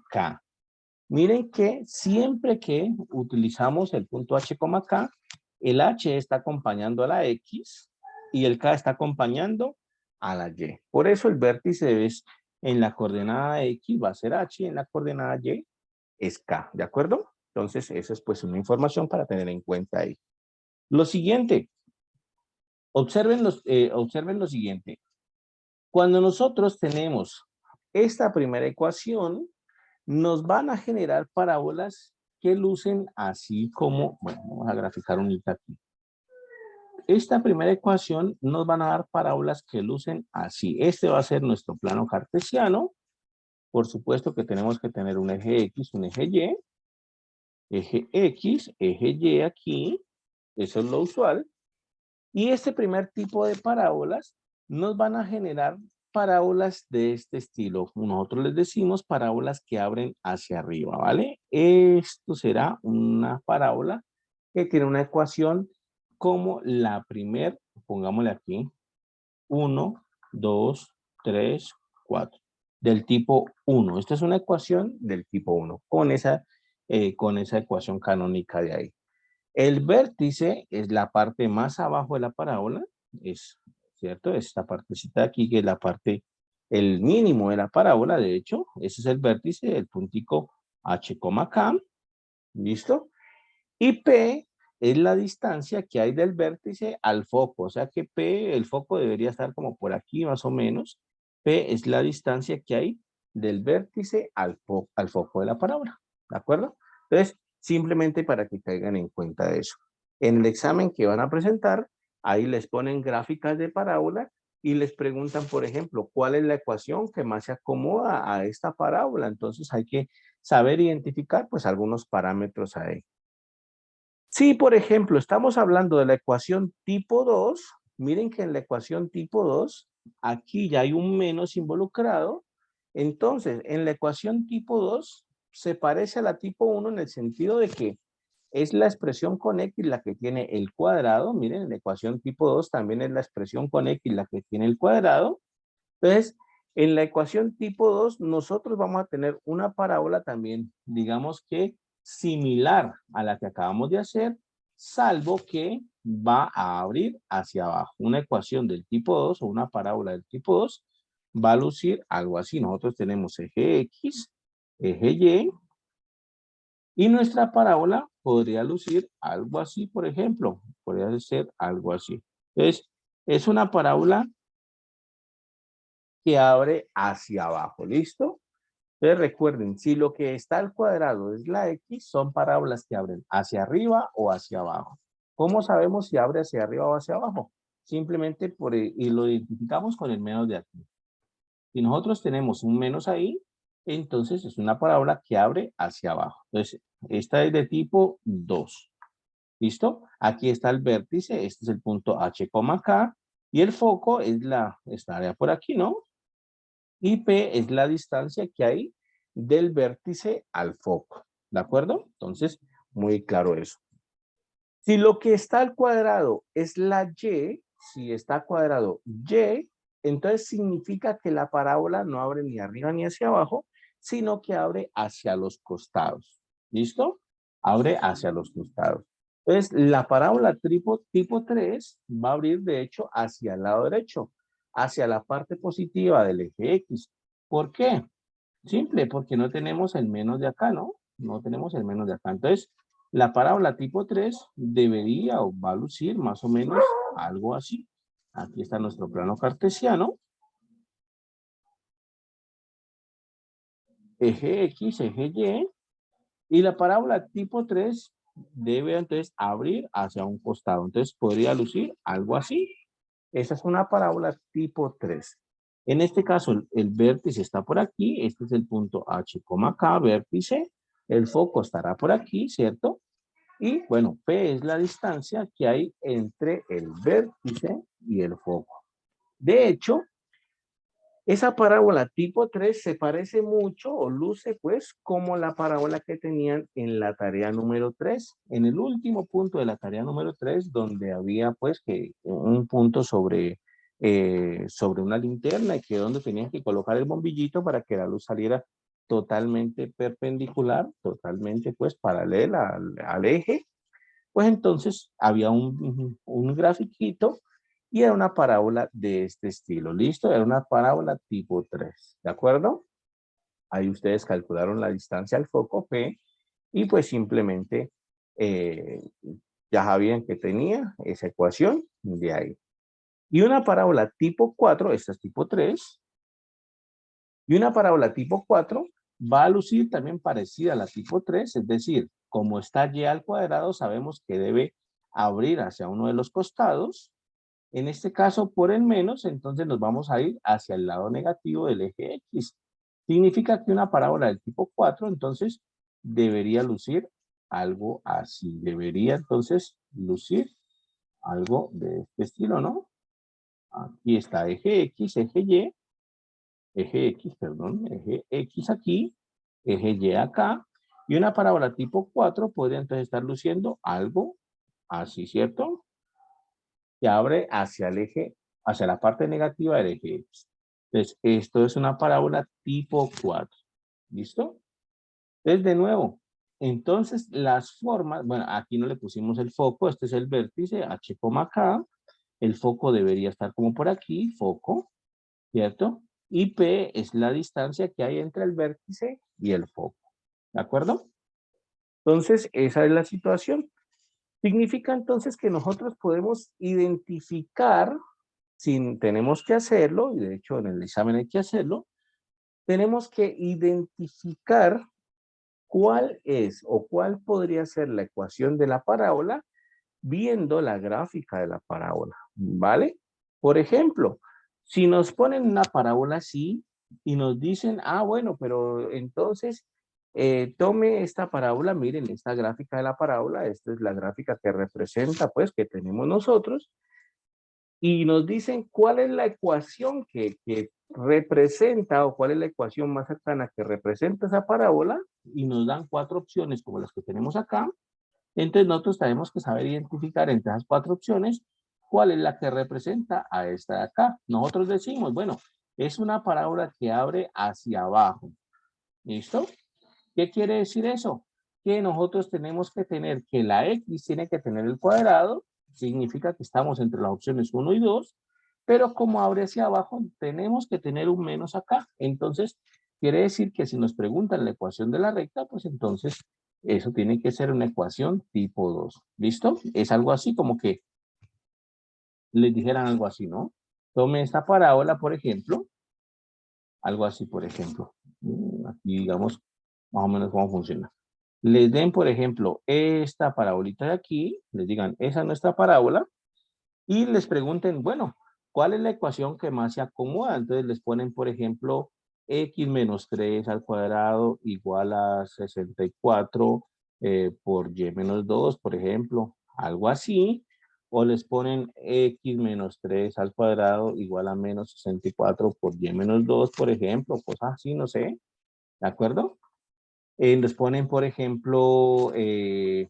K. Miren que siempre que utilizamos el punto H, K, el H está acompañando a la X y el K está acompañando a la Y. Por eso el vértice es en la coordenada X va a ser H y en la coordenada Y es K, ¿de acuerdo? Entonces, esa es pues una información para tener en cuenta ahí. Lo siguiente, observen lo siguiente. Cuando nosotros tenemos esta primera ecuación nos van a generar parábolas que lucen así como, bueno, vamos a graficar un hito aquí. Esta primera ecuación nos van a dar parábolas que lucen así. Este va a ser nuestro plano cartesiano. Por supuesto que tenemos que tener un eje X, un eje Y. Eje X, eje Y aquí. Eso es lo usual. Y este primer tipo de parábolas nos van a generar parábolas de este estilo. Nosotros les decimos parábolas que abren hacia arriba, ¿vale? Esto será una parábola que tiene una ecuación como la primer, pongámosle aquí, 1, 2, 3, 4, del tipo 1. Esta es una ecuación del tipo 1, con esa ecuación canónica de ahí. El vértice es la parte más abajo de la parábola, es cierto, esta partecita de aquí, que es la parte, el mínimo de la parábola, de hecho, ese es el vértice, el puntico H, K, ¿listo? Y P es la distancia que hay del vértice al foco, o sea que P, el foco debería estar como por aquí más o menos. P es la distancia que hay del vértice al foco de la parábola, ¿de acuerdo? Entonces, simplemente para que caigan en cuenta de eso. En el examen que van a presentar, ahí les ponen gráficas de parábola y les preguntan, por ejemplo, ¿cuál es la ecuación que más se acomoda a esta parábola? Entonces hay que saber identificar pues algunos parámetros ahí. Si, por ejemplo, estamos hablando de la ecuación tipo 2, miren que en la ecuación tipo 2, aquí ya hay un menos involucrado. Entonces, en la ecuación tipo 2, se parece a la tipo 1 en el sentido de que es la expresión con X la que tiene el cuadrado. Miren, en la ecuación tipo 2 también es la expresión con X la que tiene el cuadrado. Entonces, en la ecuación tipo 2, nosotros vamos a tener una parábola también, digamos que similar a la que acabamos de hacer, salvo que va a abrir hacia abajo. Una ecuación del tipo 2 o una parábola del tipo 2 va a lucir algo así. Nosotros tenemos eje X, eje y nuestra parábola podría lucir algo así, por ejemplo. Podría ser algo así. Entonces, es una parábola que abre hacia abajo, ¿listo? Entonces recuerden, si lo que está al cuadrado es la X, son parábolas que abren hacia arriba o hacia abajo. ¿Cómo sabemos si abre hacia arriba o hacia abajo? Simplemente y lo identificamos con el menos de aquí. Si nosotros tenemos un menos ahí, entonces es una parábola que abre hacia abajo. Entonces, esta es de tipo 2. ¿Listo? Aquí está el vértice, este es el punto H, K, y el foco es esta área por aquí, ¿no? Y P es la distancia que hay del vértice al foco, ¿de acuerdo? Entonces, muy claro eso. Si lo que está al cuadrado es la Y, si está cuadrado Y, entonces significa que la parábola no abre ni arriba ni hacia abajo, sino que abre hacia los costados. ¿Listo? Abre hacia los costados. Entonces, la parábola tipo 3 va a abrir, de hecho, hacia el lado derecho, hacia la parte positiva del eje X. ¿Por qué? Simple, porque no tenemos el menos de acá, ¿no? No tenemos el menos de acá. Entonces, la parábola tipo 3 debería o va a lucir más o menos algo así. Aquí está nuestro plano cartesiano. Eje X, eje Y. Y la parábola tipo 3 debe entonces abrir hacia un costado. Entonces, podría lucir algo así. Esa es una parábola tipo 3. En este caso, el vértice está por aquí. Este es el punto H, K, vértice. El foco estará por aquí, ¿cierto? Y bueno, P es la distancia que hay entre el vértice y el foco. De hecho, esa parábola tipo 3 se parece mucho o luce pues como la parábola que tenían en la tarea número 3, en el último punto de la tarea número 3, donde había pues que un punto sobre una linterna y que donde tenían que colocar el bombillito para que la luz saliera totalmente perpendicular, totalmente pues paralela al eje. Pues entonces había un grafiquito y era una parábola de este estilo. ¿Listo? Era una parábola tipo 3. ¿De acuerdo? Ahí ustedes calcularon la distancia al foco P y pues simplemente eh, ya sabían que tenía esa ecuación de ahí. Y una parábola tipo 4, esta es tipo 3, Y una parábola tipo 4 va a lucir también parecida a la tipo 3, es decir, como está y al cuadrado, sabemos que debe abrir hacia uno de los costados. En este caso, por el menos, entonces nos vamos a ir hacia el lado negativo del eje X. Significa que una parábola del tipo 4, entonces, debería lucir algo así. Debería, entonces, lucir algo de este estilo, ¿no? Aquí está eje X, eje Y, eje X, perdón, eje X aquí, eje Y acá, y una parábola tipo 4 podría entonces estar luciendo algo así, ¿cierto? Que abre hacia el eje, hacia la parte negativa del eje X. Entonces, esto es una parábola tipo 4. ¿Listo? Entonces, de nuevo, entonces las formas, bueno, aquí no le pusimos el foco, este es el vértice, H, K, el foco debería estar como por aquí, foco, ¿cierto? Y P es la distancia que hay entre el vértice y el foco, ¿de acuerdo? Entonces, esa es la situación. Significa entonces que nosotros podemos identificar, sin tenemos que hacerlo, y de hecho en el examen hay que hacerlo, tenemos que identificar cuál es o cuál podría ser la ecuación de la parábola viendo la gráfica de la parábola, ¿vale? Por ejemplo, si nos ponen una parábola así y nos dicen, ah, bueno, pero entonces tome esta parábola, miren, esta gráfica de la parábola, esta es la gráfica que representa, pues, que tenemos nosotros, y nos dicen cuál es la ecuación que representa o cuál es la ecuación más cercana que representa esa parábola, y nos dan 4 opciones como las que tenemos acá. Entonces nosotros tenemos que saber identificar entre esas 4 opciones cuál es la que representa a esta de acá. Nosotros decimos, bueno, es una parábola que abre hacia abajo. ¿Listo? ¿Qué quiere decir eso? Que nosotros tenemos que tener que la X tiene que tener el cuadrado, significa que estamos entre las opciones 1 y 2, pero como abre hacia abajo, tenemos que tener un menos acá. Entonces, quiere decir que si nos preguntan la ecuación de la recta, pues entonces eso tiene que ser una ecuación tipo 2. ¿Listo? Es algo así como que les dijeran algo así, ¿no? Tome esta parábola, por ejemplo, algo así, por ejemplo. Aquí digamos más o menos cómo funciona. Les den, por ejemplo, esta parabolita de aquí, les digan, esa es nuestra parábola, y les pregunten, bueno, ¿cuál es la ecuación que más se acomoda? Entonces les ponen, por ejemplo, x menos 3 al cuadrado igual a 64 por y menos 2, por ejemplo, algo así. O les ponen x menos 3 al cuadrado igual a menos 64 por y menos 2, por ejemplo, cosas así, no sé, ¿de acuerdo? Les ponen, por ejemplo, y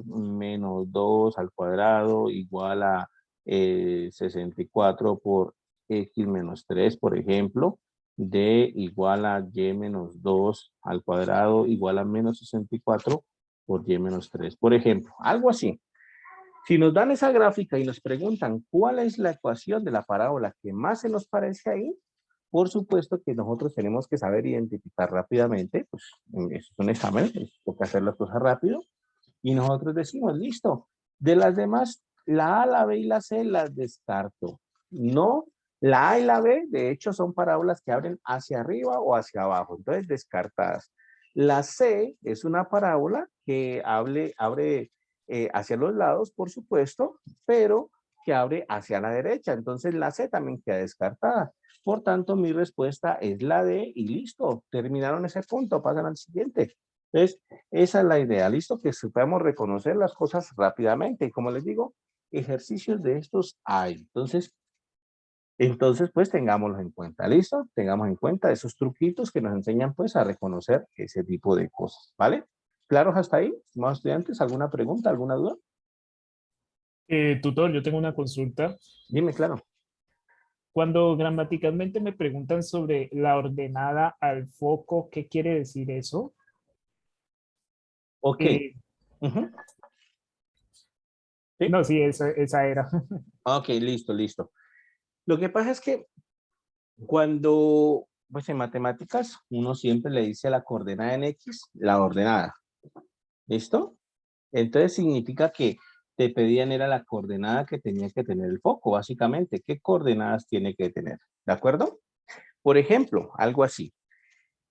menos 2 al cuadrado igual a 64 por x menos 3, por ejemplo, d igual a y menos 2 al cuadrado igual a menos 64 por y menos 3, por ejemplo, algo así. Si nos dan esa gráfica y nos preguntan cuál es la ecuación de la parábola que más se nos parece ahí, por supuesto que nosotros tenemos que saber identificar rápidamente, pues es un examen, pues, toca hacer las cosas rápido, y nosotros decimos, listo, de las demás, la A, la B y la C las descarto. No, la A y la B, de hecho, son parábolas que abren hacia arriba o hacia abajo, entonces descartadas. La C es una parábola que abre hacia los lados, por supuesto, pero que abre hacia la derecha, entonces la C también queda descartada. Por tanto, mi respuesta es la D y listo, terminaron ese punto, pasan al siguiente. Entonces, esa es la idea, listo, que sepamos reconocer las cosas rápidamente. Y como les digo, ejercicios de estos hay. Entonces, pues tengámoslos en cuenta, ¿listo? Tengamos en cuenta esos truquitos que nos enseñan pues a reconocer ese tipo de cosas, ¿vale? ¿Claros hasta ahí, estimados estudiantes? ¿Alguna pregunta, alguna duda? Tutor, yo tengo una consulta. Dime, claro. Cuando gramaticalmente me preguntan sobre la ordenada al foco, ¿qué quiere decir eso? Ok. Eh, Ujú. ¿Sí? no, sí, esa era. Ok, listo, listo. Lo que pasa es que cuando, pues en matemáticas, uno siempre le dice a la coordenada en X, la ordenada. ¿Listo? Entonces significa que te pedían era la coordenada que tenía que tener el foco, básicamente. ¿Qué coordenadas tiene que tener? ¿De acuerdo? Por ejemplo, algo así.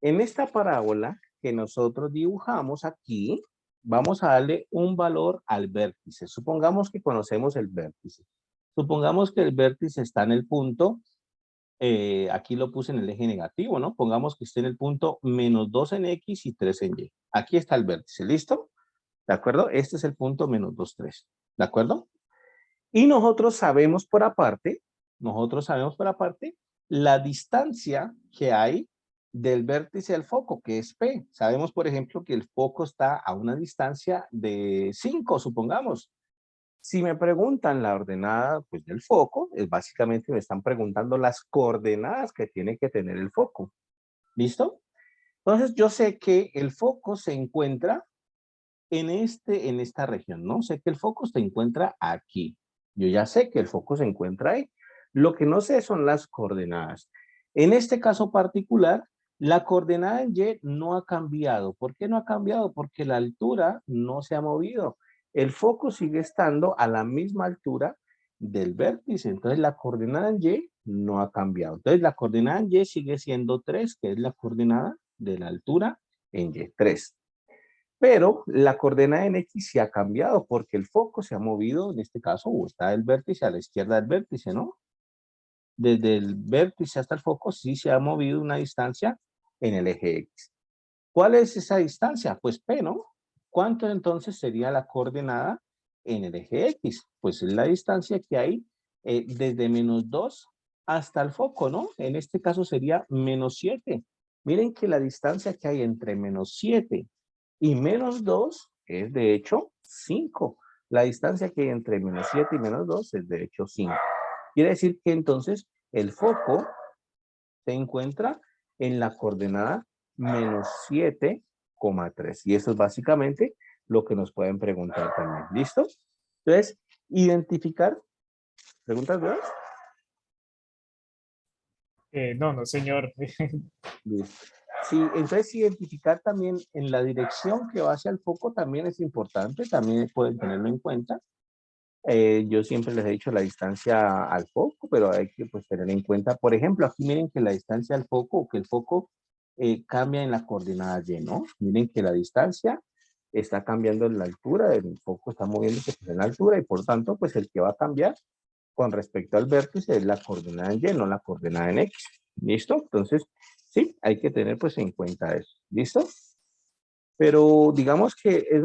En esta parábola que nosotros dibujamos aquí, vamos a darle un valor al vértice. Supongamos que conocemos el vértice. Supongamos que el vértice está en el punto, aquí lo puse en el eje negativo, ¿no? Pongamos que esté en el punto menos 2 en X y 3 en Y. Aquí está el vértice, ¿listo? ¿De acuerdo? Este es el punto menos 2, 3. ¿De acuerdo? Y nosotros sabemos por aparte, la distancia que hay del vértice al foco, que es P. Sabemos, por ejemplo, que el foco está a una distancia de 5, supongamos. Si me preguntan la ordenada pues, del foco, es básicamente me están preguntando las coordenadas que tiene que tener el foco. ¿Listo? Entonces, yo sé que el foco se encuentra en esta región, ¿no? Sé que el foco se encuentra aquí. Yo ya sé que el foco se encuentra ahí. Lo que no sé son las coordenadas. En este caso particular, la coordenada en Y no ha cambiado. ¿Por qué no ha cambiado? Porque la altura no se ha movido. El foco sigue estando a la misma altura del vértice. Entonces, la coordenada en Y no ha cambiado. Entonces, la coordenada en Y sigue siendo 3, que es la coordenada de la altura en Y, 3. Pero la coordenada en X sí ha cambiado porque el foco se ha movido, en este caso, o está el vértice a la izquierda del vértice, ¿no? Desde el vértice hasta el foco sí se ha movido una distancia en el eje X. ¿Cuál es esa distancia? Pues P, ¿no? ¿Cuánto entonces sería la coordenada en el eje X? Pues es la distancia que hay desde menos 2 hasta el foco, ¿no? En este caso sería menos 7. Miren que la distancia que hay entre menos 7 y menos 2 es de hecho 5. La distancia que hay entre menos 7 y menos 2 es de hecho 5. Quiere decir que entonces el foco se encuentra en la coordenada menos 7,3. Y eso es básicamente lo que nos pueden preguntar también. ¿Listo? Entonces, identificar. ¿Preguntas, verdad? No, no, señor. Listo. Sí, entonces identificar también en la dirección que va hacia el foco también es importante, también pueden tenerlo en cuenta. Yo siempre les he dicho la distancia al foco, pero hay que pues, tener en cuenta, por ejemplo, aquí miren que la distancia al foco, o que el foco cambia en la coordenada Y, ¿no? Miren que la distancia está cambiando en la altura, el foco está moviéndose pues, en la altura y por tanto, pues el que va a cambiar con respecto al vértice es la coordenada en Y, no la coordenada en X. ¿Listo? Entonces, sí, hay que tener pues en cuenta eso. ¿Listo? Pero digamos que es,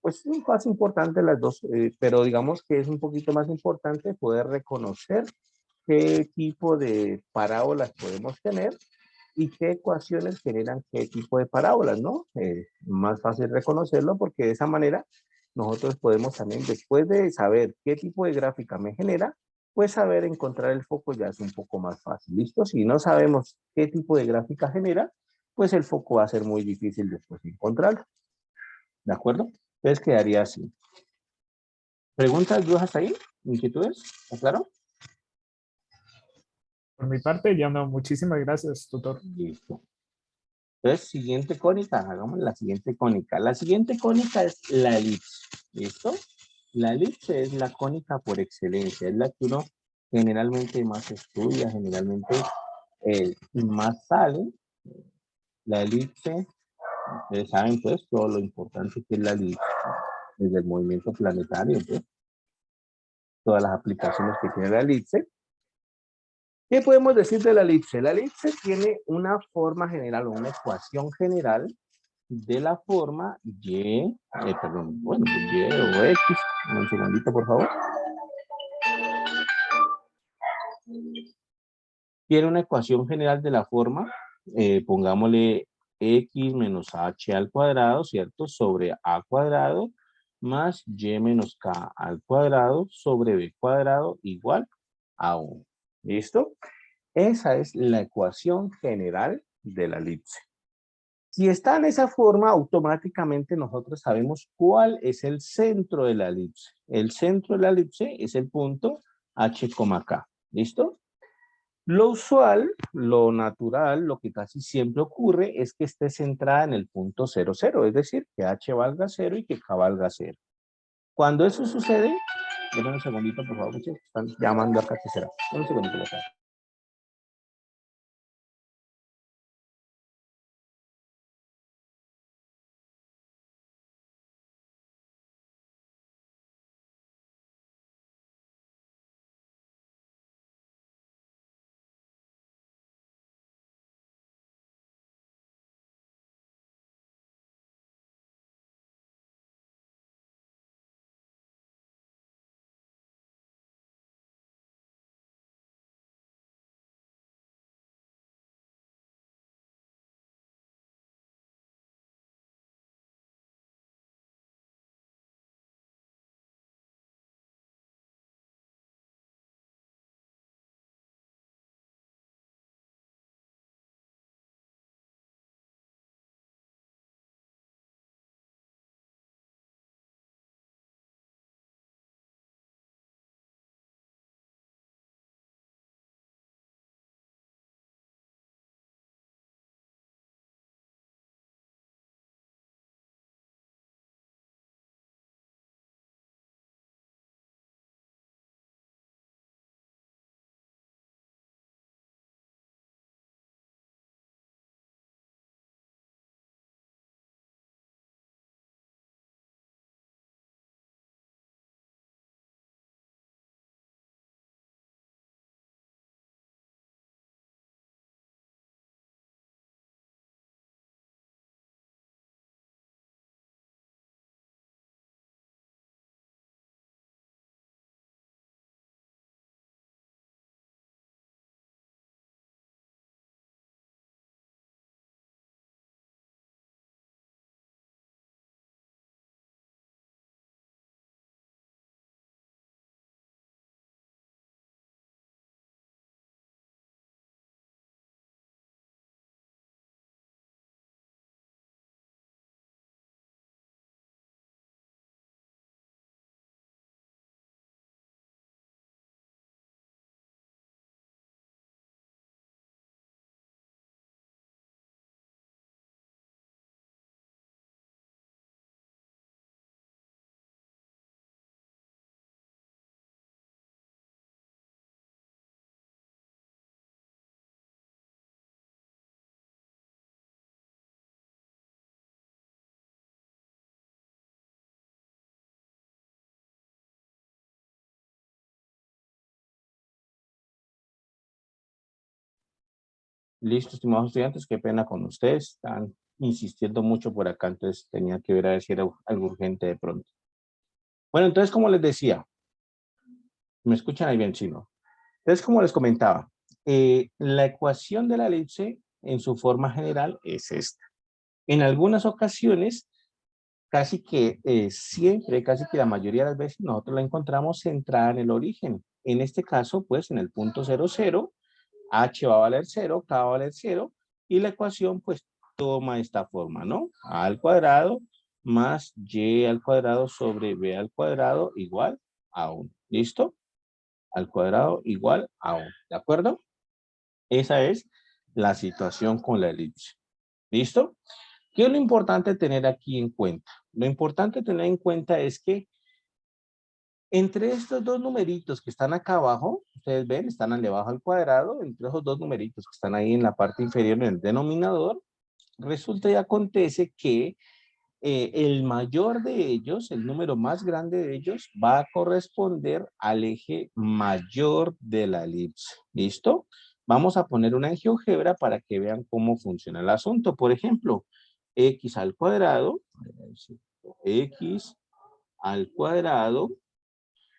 pues es más importante las dos, pero digamos que es un poquito más importante poder reconocer qué tipo de parábolas podemos tener y qué ecuaciones generan qué tipo de parábolas, ¿no? Más fácil reconocerlo porque de esa manera nosotros podemos también, después de saber qué tipo de gráfica me genera, pues saber encontrar el foco ya es un poco más fácil, ¿listo? Si no sabemos qué tipo de gráfica genera, pues el foco va a ser muy difícil después de encontrarlo, ¿de acuerdo? Entonces quedaría así. ¿Preguntas, dudas hasta ahí? ¿Inquietudes? ¿Está claro? Por mi parte, ya no. Muchísimas gracias, tutor. Listo. Entonces, siguiente cónica, hagamos la siguiente cónica. La siguiente cónica es la elipse, ¿listo? La elipse es la cónica por excelencia, es la que uno generalmente más estudia, generalmente más sale. La elipse, ustedes saben pues todo lo importante que es la elipse, desde el movimiento planetario, pues, todas las aplicaciones que tiene la elipse. ¿Qué podemos decir de la elipse? La elipse tiene una forma general o una ecuación general de la forma perdón, bueno, Y o X. Un segundito, por favor. Tiene una ecuación general de la forma, pongámosle X menos H al cuadrado, ¿cierto? Sobre A cuadrado más Y menos K al cuadrado sobre B cuadrado igual a 1. ¿Listo? Esa es la ecuación general de la elipse. Si está en esa forma, automáticamente nosotros sabemos cuál es el centro de la elipse. El centro de la elipse es el punto H, K. ¿Listo? Lo usual, lo natural, lo que casi siempre ocurre es que esté centrada en el punto 0, 0. Es decir, que H valga 0 y que K valga 0. Cuando eso sucede, denme un segundito, por favor, muchachos. Están llamando acá, ¿qué será? Un segundito, por favor. Listo, estimados estudiantes, qué pena con ustedes. Están insistiendo mucho por acá, entonces tenía que ver a ver si era algo urgente de pronto. Bueno, entonces, como les decía, ¿me escuchan ahí bien, sí, no? Entonces, como les comentaba, la ecuación de la elipse en su forma general es esta. En algunas ocasiones, casi que siempre, casi que la mayoría de las veces, nosotros la encontramos centrada en el origen. En este caso, pues, en el punto 0, 0, h va a valer 0, k va a valer 0, y la ecuación, pues, toma esta forma, ¿no? A al cuadrado más y al cuadrado sobre b al cuadrado igual a 1. ¿Listo? Al cuadrado igual a 1. ¿De acuerdo? Esa es la situación con la elipse. ¿Listo? ¿Qué es lo importante tener aquí en cuenta? Lo importante tener en cuenta es que entre estos dos numeritos que están acá abajo, ustedes ven, están elevado al cuadrado, entre esos dos numeritos que están ahí en la parte inferior en el denominador, resulta y acontece que el mayor de ellos, el número más grande de ellos, va a corresponder al eje mayor de la elipse. ¿Listo? Vamos a poner una en GeoGebra para que vean cómo funciona el asunto. Por ejemplo, x al cuadrado, x al cuadrado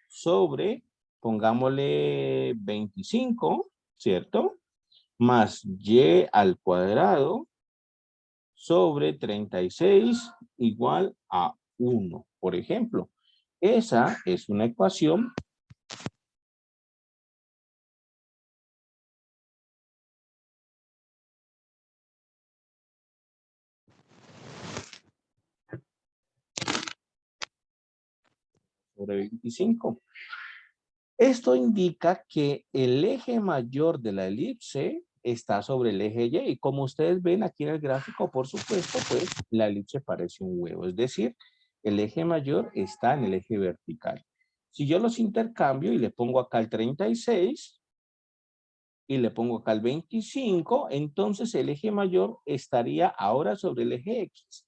sobre, pongámosle 25, ¿cierto? Más y al cuadrado sobre 36 igual a 1, por ejemplo. Esa es una ecuación sobre 25. Esto indica que el eje mayor de la elipse está sobre el eje Y. Y como ustedes ven aquí en el gráfico, por supuesto, pues la elipse parece un huevo. Es decir, el eje mayor está en el eje vertical. Si yo los intercambio y le pongo acá el 36 y le pongo acá el 25, entonces el eje mayor estaría ahora sobre el eje X.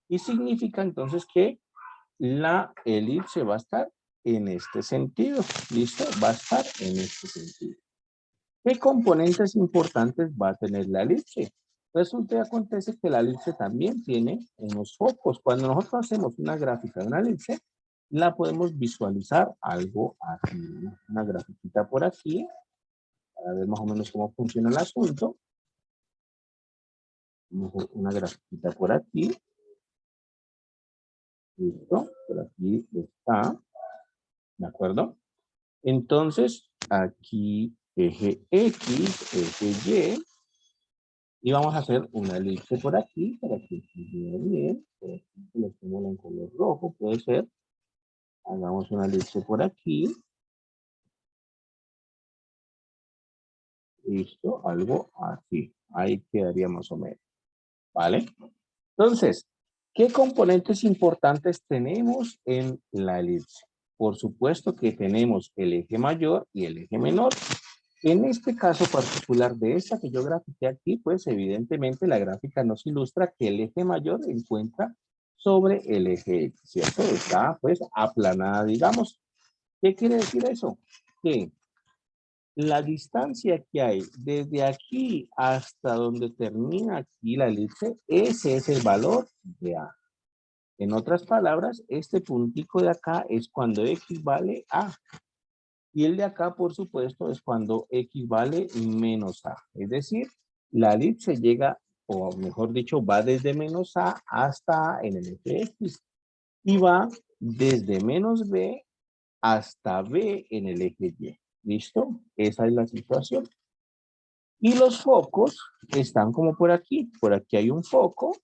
Y significa entonces que la elipse va a estar en este sentido. ¿Listo? Va a estar en este sentido. ¿Qué componentes importantes va a tener la elipse? Resulta y acontece que la elipse también tiene unos focos. Cuando nosotros hacemos una gráfica de una elipse, la podemos visualizar algo así. Una grafiquita por aquí, para ver más o menos cómo funciona el asunto. Una grafiquita por aquí. Listo, por aquí está. ¿De acuerdo? Entonces, aquí eje X, eje Y vamos a hacer una elipse por aquí para que se vea bien. Por aquí lo pongo en color rojo, puede ser. Hagamos una elipse por aquí. Listo, algo así. Ahí quedaría más o menos. ¿Vale? Entonces, ¿qué componentes importantes tenemos en la elipse? Por supuesto que tenemos el eje mayor y el eje menor. En este caso particular de esta que yo grafiqué aquí, pues evidentemente la gráfica nos ilustra que el eje mayor se encuentra sobre el eje X, ¿cierto? Está pues aplanada, digamos. ¿Qué quiere decir eso? Que la distancia que hay desde aquí hasta donde termina aquí la elipse, ese es el valor de A. En otras palabras, este puntico de acá es cuando X vale A. Y el de acá, por supuesto, es cuando X vale menos A. Es decir, la elipse llega, o mejor dicho, va desde menos A hasta A en el eje X. Y va desde menos B hasta B en el eje Y. ¿Listo? Esa es la situación. Y los focos están como por aquí. Por aquí hay un foco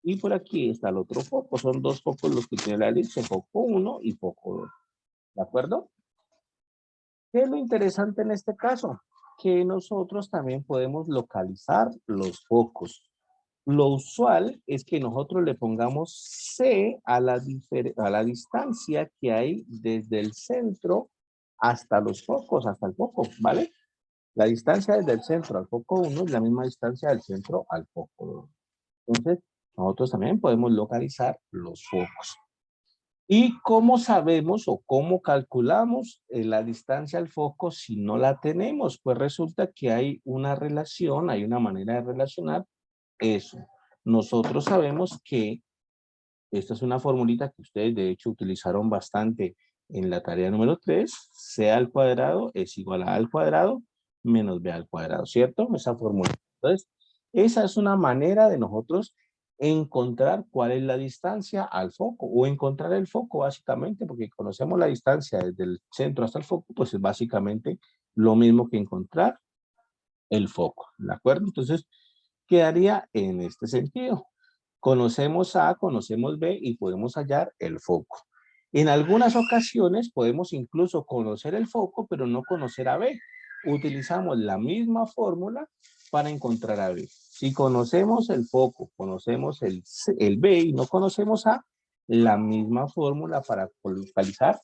y por aquí está el otro foco. Son dos focos los que tiene la elipse, foco 1 y foco 2. ¿De acuerdo? ¿Qué es lo interesante en este caso? Que nosotros también podemos localizar los focos. Lo usual es que nosotros le pongamos C a la distancia que hay desde el centro hasta los focos, hasta el foco, ¿vale? La distancia desde el centro al foco 1 es la misma distancia del centro al foco 2. Entonces, nosotros también podemos localizar los focos. ¿Y cómo sabemos o cómo calculamos la distancia al foco si no la tenemos? Pues resulta que hay una relación, hay una manera de relacionar eso. Nosotros sabemos que esta es una formulita que ustedes de hecho utilizaron bastante en la tarea número 3. C al cuadrado es igual a A al cuadrado menos B al cuadrado, ¿cierto? Esa fórmula. Entonces, esa es una manera de nosotros encontrar cuál es la distancia al foco o encontrar el foco básicamente, porque conocemos la distancia desde el centro hasta el foco, pues es básicamente lo mismo que encontrar el foco, ¿de acuerdo? Entonces, quedaría en este sentido. Conocemos A, conocemos B y podemos hallar el foco. En algunas ocasiones podemos incluso conocer el foco, pero no conocer a B. Utilizamos la misma fórmula para encontrar a B. Si conocemos el foco, conocemos el B y no conocemos A, la misma fórmula para localizar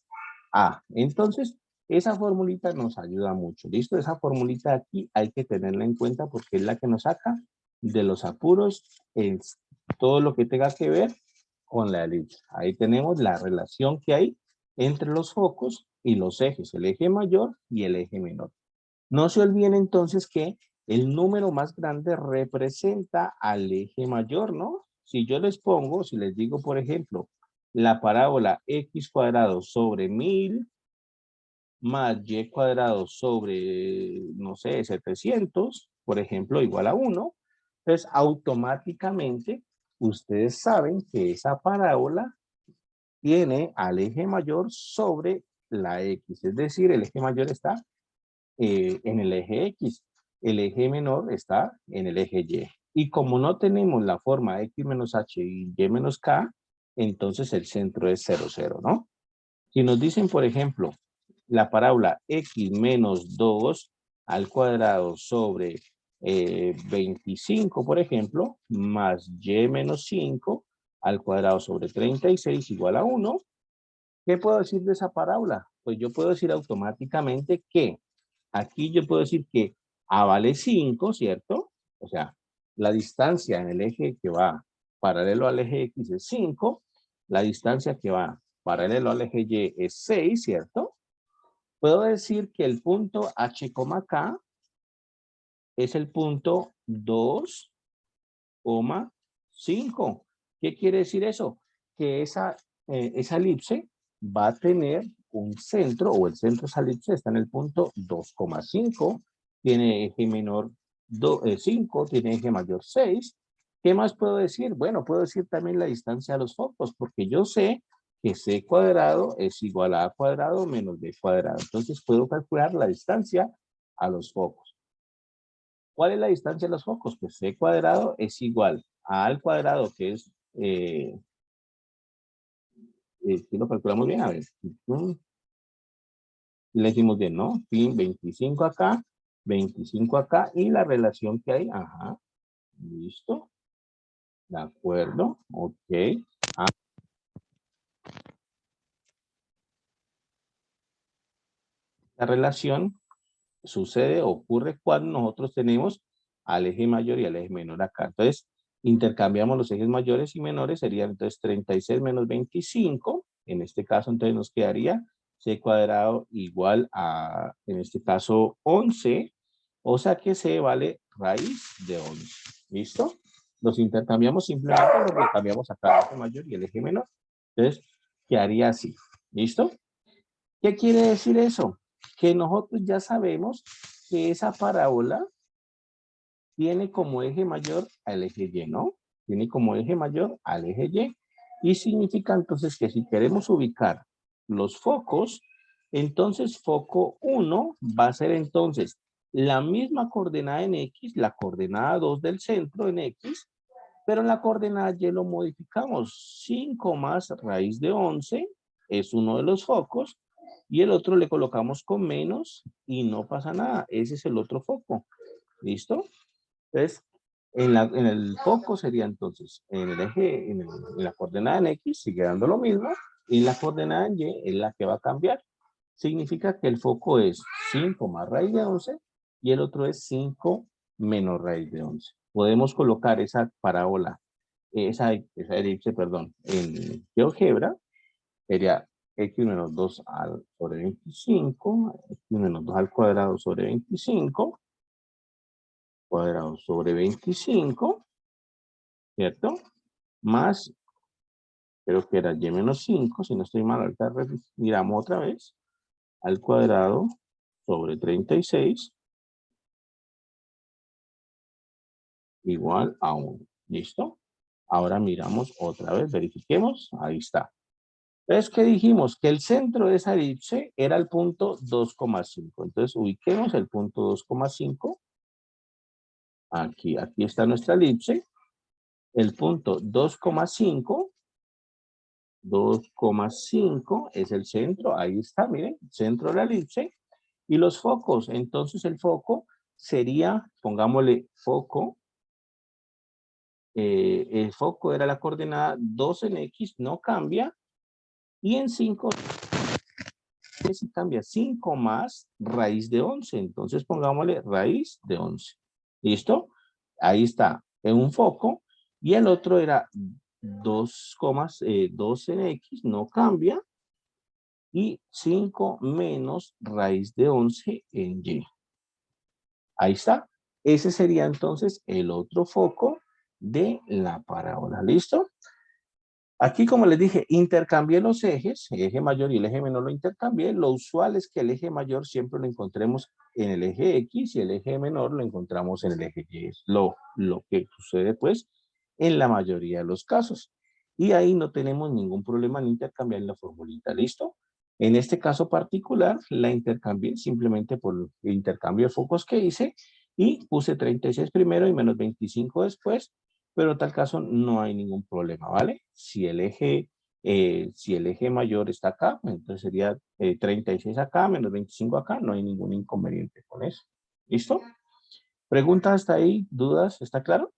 A. Entonces, esa formulita nos ayuda mucho. ¿Listo? Esa formulita aquí hay que tenerla en cuenta porque es la que nos saca de los apuros en todo lo que tenga que ver con la elipse. Ahí tenemos la relación que hay entre los focos y los ejes, el eje mayor y el eje menor. No se olviden entonces que el número más grande representa al eje mayor, ¿no? Si yo les pongo, si les digo, por ejemplo, la parábola x cuadrado sobre 1000 más y cuadrado sobre, no sé, 700, por ejemplo, igual a 1, entonces automáticamente ustedes saben que esa parábola tiene al eje mayor sobre la x, es decir, el eje mayor está en el eje x, el eje menor está en el eje y. Y como no tenemos la forma x menos h y y menos k, entonces el centro es 0, 0, ¿no? Si nos dicen, por ejemplo, la parábola x menos 2 al cuadrado sobre 25, por ejemplo, más y menos 5 al cuadrado sobre 36 igual a 1, ¿qué puedo decir de esa parábola? Pues yo puedo decir automáticamente que aquí yo puedo decir que A vale 5, ¿cierto? O sea, la distancia en el eje que va paralelo al eje X es 5, la distancia que va paralelo al eje Y es 6, ¿cierto? Puedo decir que el punto H, K es el punto 2,5. ¿Qué quiere decir eso? Que esa elipse va a tener un centro, o el centro de esa elipse está en el punto 2,5, tiene eje menor 5, tiene eje mayor 6. ¿Qué más puedo decir? Bueno, puedo decir también la distancia a los focos, porque yo sé que c cuadrado es igual a cuadrado menos b cuadrado. Entonces puedo calcular la distancia a los focos. ¿Cuál es la distancia de los focos? Pues c cuadrado es igual a al cuadrado, que es, si lo calculamos bien, a ver, le decimos bien, ¿no? 25 acá, 25 acá, y la relación que hay, ajá, listo, de acuerdo, ok. Ah, la relación sucede, ocurre cuando nosotros tenemos al eje mayor y al eje menor acá. Entonces, intercambiamos los ejes mayores y menores, serían entonces 36 menos 25. En este caso, entonces nos quedaría c cuadrado igual a, en este caso, 11. O sea que c vale raíz de 11. ¿Listo? Los intercambiamos simplemente, los cambiamos acá el eje mayor y el eje menor. Entonces, quedaría así. ¿Listo? ¿Qué quiere decir eso? Que nosotros ya sabemos que esa parábola tiene como eje mayor al eje Y, ¿no? Tiene como eje mayor al eje Y. Y significa entonces que si queremos ubicar los focos, entonces foco 1 va a ser entonces la misma coordenada en X, la coordenada 2 del centro en X, pero en la coordenada Y lo modificamos. 5 más raíz de 11 es uno de los focos y el otro le colocamos con menos y no pasa nada. Ese es el otro foco. ¿Listo? Entonces, en el foco sería entonces, en el eje, en la coordenada en X sigue dando lo mismo y la coordenada en Y es la que va a cambiar. Significa que el foco es 5 más raíz de 11 y el otro es 5 menos raíz de 11. Podemos colocar esa parábola, esa elipse, perdón, en GeoGebra Sería x menos 2 sobre 25, x menos 2 al cuadrado sobre 25, cuadrado sobre 25, ¿cierto? Más, creo que era y menos 5, si no estoy mal, ahorita miramos otra vez, al cuadrado sobre 36, igual a 1. ¿Listo? Ahora miramos otra vez, verifiquemos, ahí está. Es que dijimos que el centro de esa elipse era el punto 2,5. Entonces ubiquemos el punto 2,5. Aquí está nuestra elipse. El punto 2,5 es el centro. Ahí está, miren, centro de la elipse. Y los focos, entonces el foco sería, pongámosle foco. El foco era la coordenada 2 en X, no cambia. Y en 5 si cambia 5 más raíz de 11. Entonces pongámosle raíz de 11. ¿Listo? Ahí está en un foco. Y el otro era 2 en X, no cambia. Y 5 menos raíz de 11 en Y. Ahí está. Ese sería entonces el otro foco de la parábola. ¿Listo? Aquí, como les dije, intercambié los ejes, el eje mayor y el eje menor lo intercambié. Lo usual es que el eje mayor siempre lo encontremos en el eje X y el eje menor lo encontramos en el eje Y. Es lo que sucede, pues, en la mayoría de los casos. Y ahí no tenemos ningún problema en intercambiar la formulita, ¿listo? En este caso particular, la intercambié simplemente por el intercambio de focos que hice y puse 36 primero y menos 25 después, pero en tal caso no hay ningún problema, ¿vale? Si el eje mayor está acá, entonces sería 36 acá, menos 25 acá, no hay ningún inconveniente con eso. ¿Listo? ¿Preguntas hasta ahí? ¿Dudas? ¿Está claro?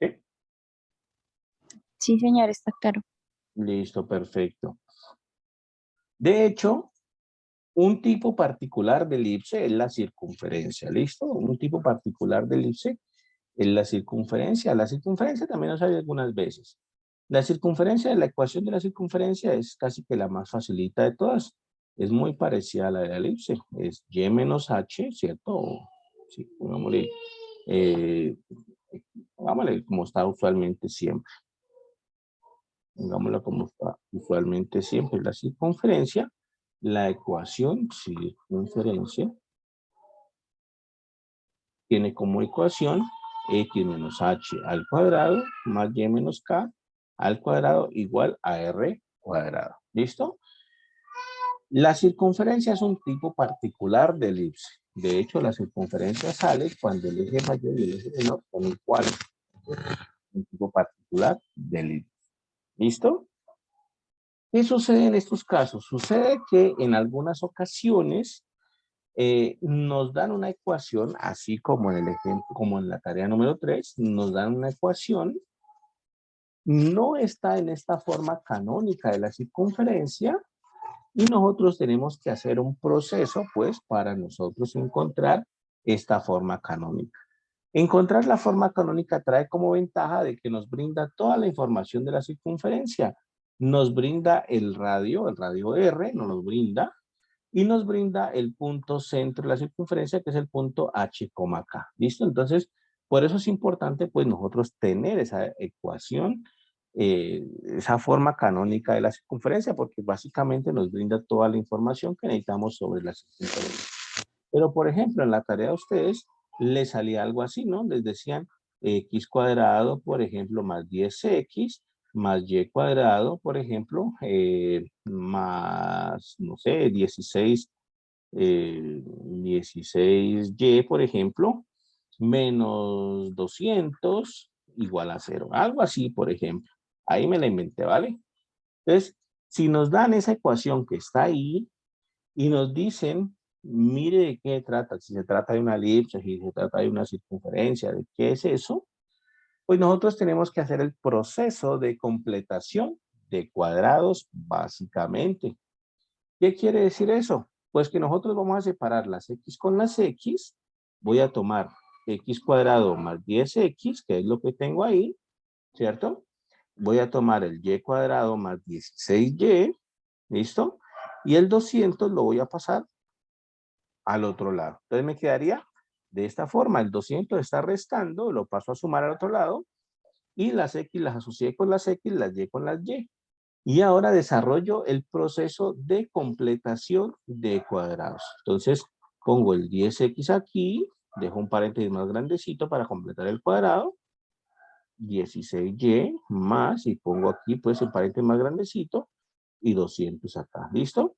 Sí. Sí, señor, está claro. Listo, perfecto. De hecho, un tipo particular de elipse es la circunferencia, ¿listo? Un tipo particular de elipse es la circunferencia. La circunferencia también nos sale algunas veces. La circunferencia, la ecuación de la circunferencia es casi que la más facilita de todas. Es muy parecida a la de la elipse. Es y menos h, ¿cierto? Sí, pongámosle como está usualmente siempre. Pongámoslo como está usualmente siempre. La circunferencia, la ecuación circunferencia tiene como ecuación x menos h al cuadrado más y menos k al cuadrado igual a r cuadrado. ¿Listo? La circunferencia es un tipo particular de elipse. De hecho, la circunferencia sale cuando el eje mayor y el eje menor son iguales. Un tipo particular de elipse. ¿Listo? ¿Qué sucede en estos casos? Sucede que en algunas ocasiones nos dan una ecuación, así como en el ejemplo, como en la tarea número 3, nos dan una ecuación, no está en esta forma canónica de la circunferencia, y nosotros tenemos que hacer un proceso, pues, para nosotros encontrar esta forma canónica. Encontrar la forma canónica trae como ventaja de que nos brinda toda la información de la circunferencia. Nos brinda el radio R, nos lo brinda, y nos brinda el punto centro de la circunferencia, que es el punto H, K. ¿Listo? Entonces, por eso es importante, pues, nosotros tener esa ecuación, esa forma canónica de la circunferencia, porque básicamente nos brinda toda la información que necesitamos sobre la circunferencia. Pero, por ejemplo, en la tarea de ustedes, les salía algo así, ¿no? Les decían x cuadrado, por ejemplo, más 10x, más y cuadrado, por ejemplo, más, no sé, 16y, por ejemplo, menos 200 igual a 0. Algo así, por ejemplo. Ahí me la inventé, ¿vale? Entonces, si nos dan esa ecuación que está ahí y nos dicen, mire de qué trata, si se trata de una elipse, si se trata de una circunferencia, de qué es eso, pues nosotros tenemos que hacer el proceso de completación de cuadrados básicamente. ¿Qué quiere decir eso? Pues que nosotros vamos a separar las X con las X. Voy a tomar x cuadrado más 10x, que es lo que tengo ahí, ¿cierto? Voy a tomar el y cuadrado más 16y, ¿listo? Y el 200 lo voy a pasar al otro lado. Entonces me quedaría de esta forma. El 200 está restando, lo paso a sumar al otro lado. Y las x las asocié con las x, las y con las y. Y ahora desarrollo el proceso de completación de cuadrados. Entonces pongo el 10x aquí, dejo un paréntesis más grandecito para completar el cuadrado. 16y más, y pongo aquí pues el paréntesis más grandecito, y 200 acá. ¿Listo?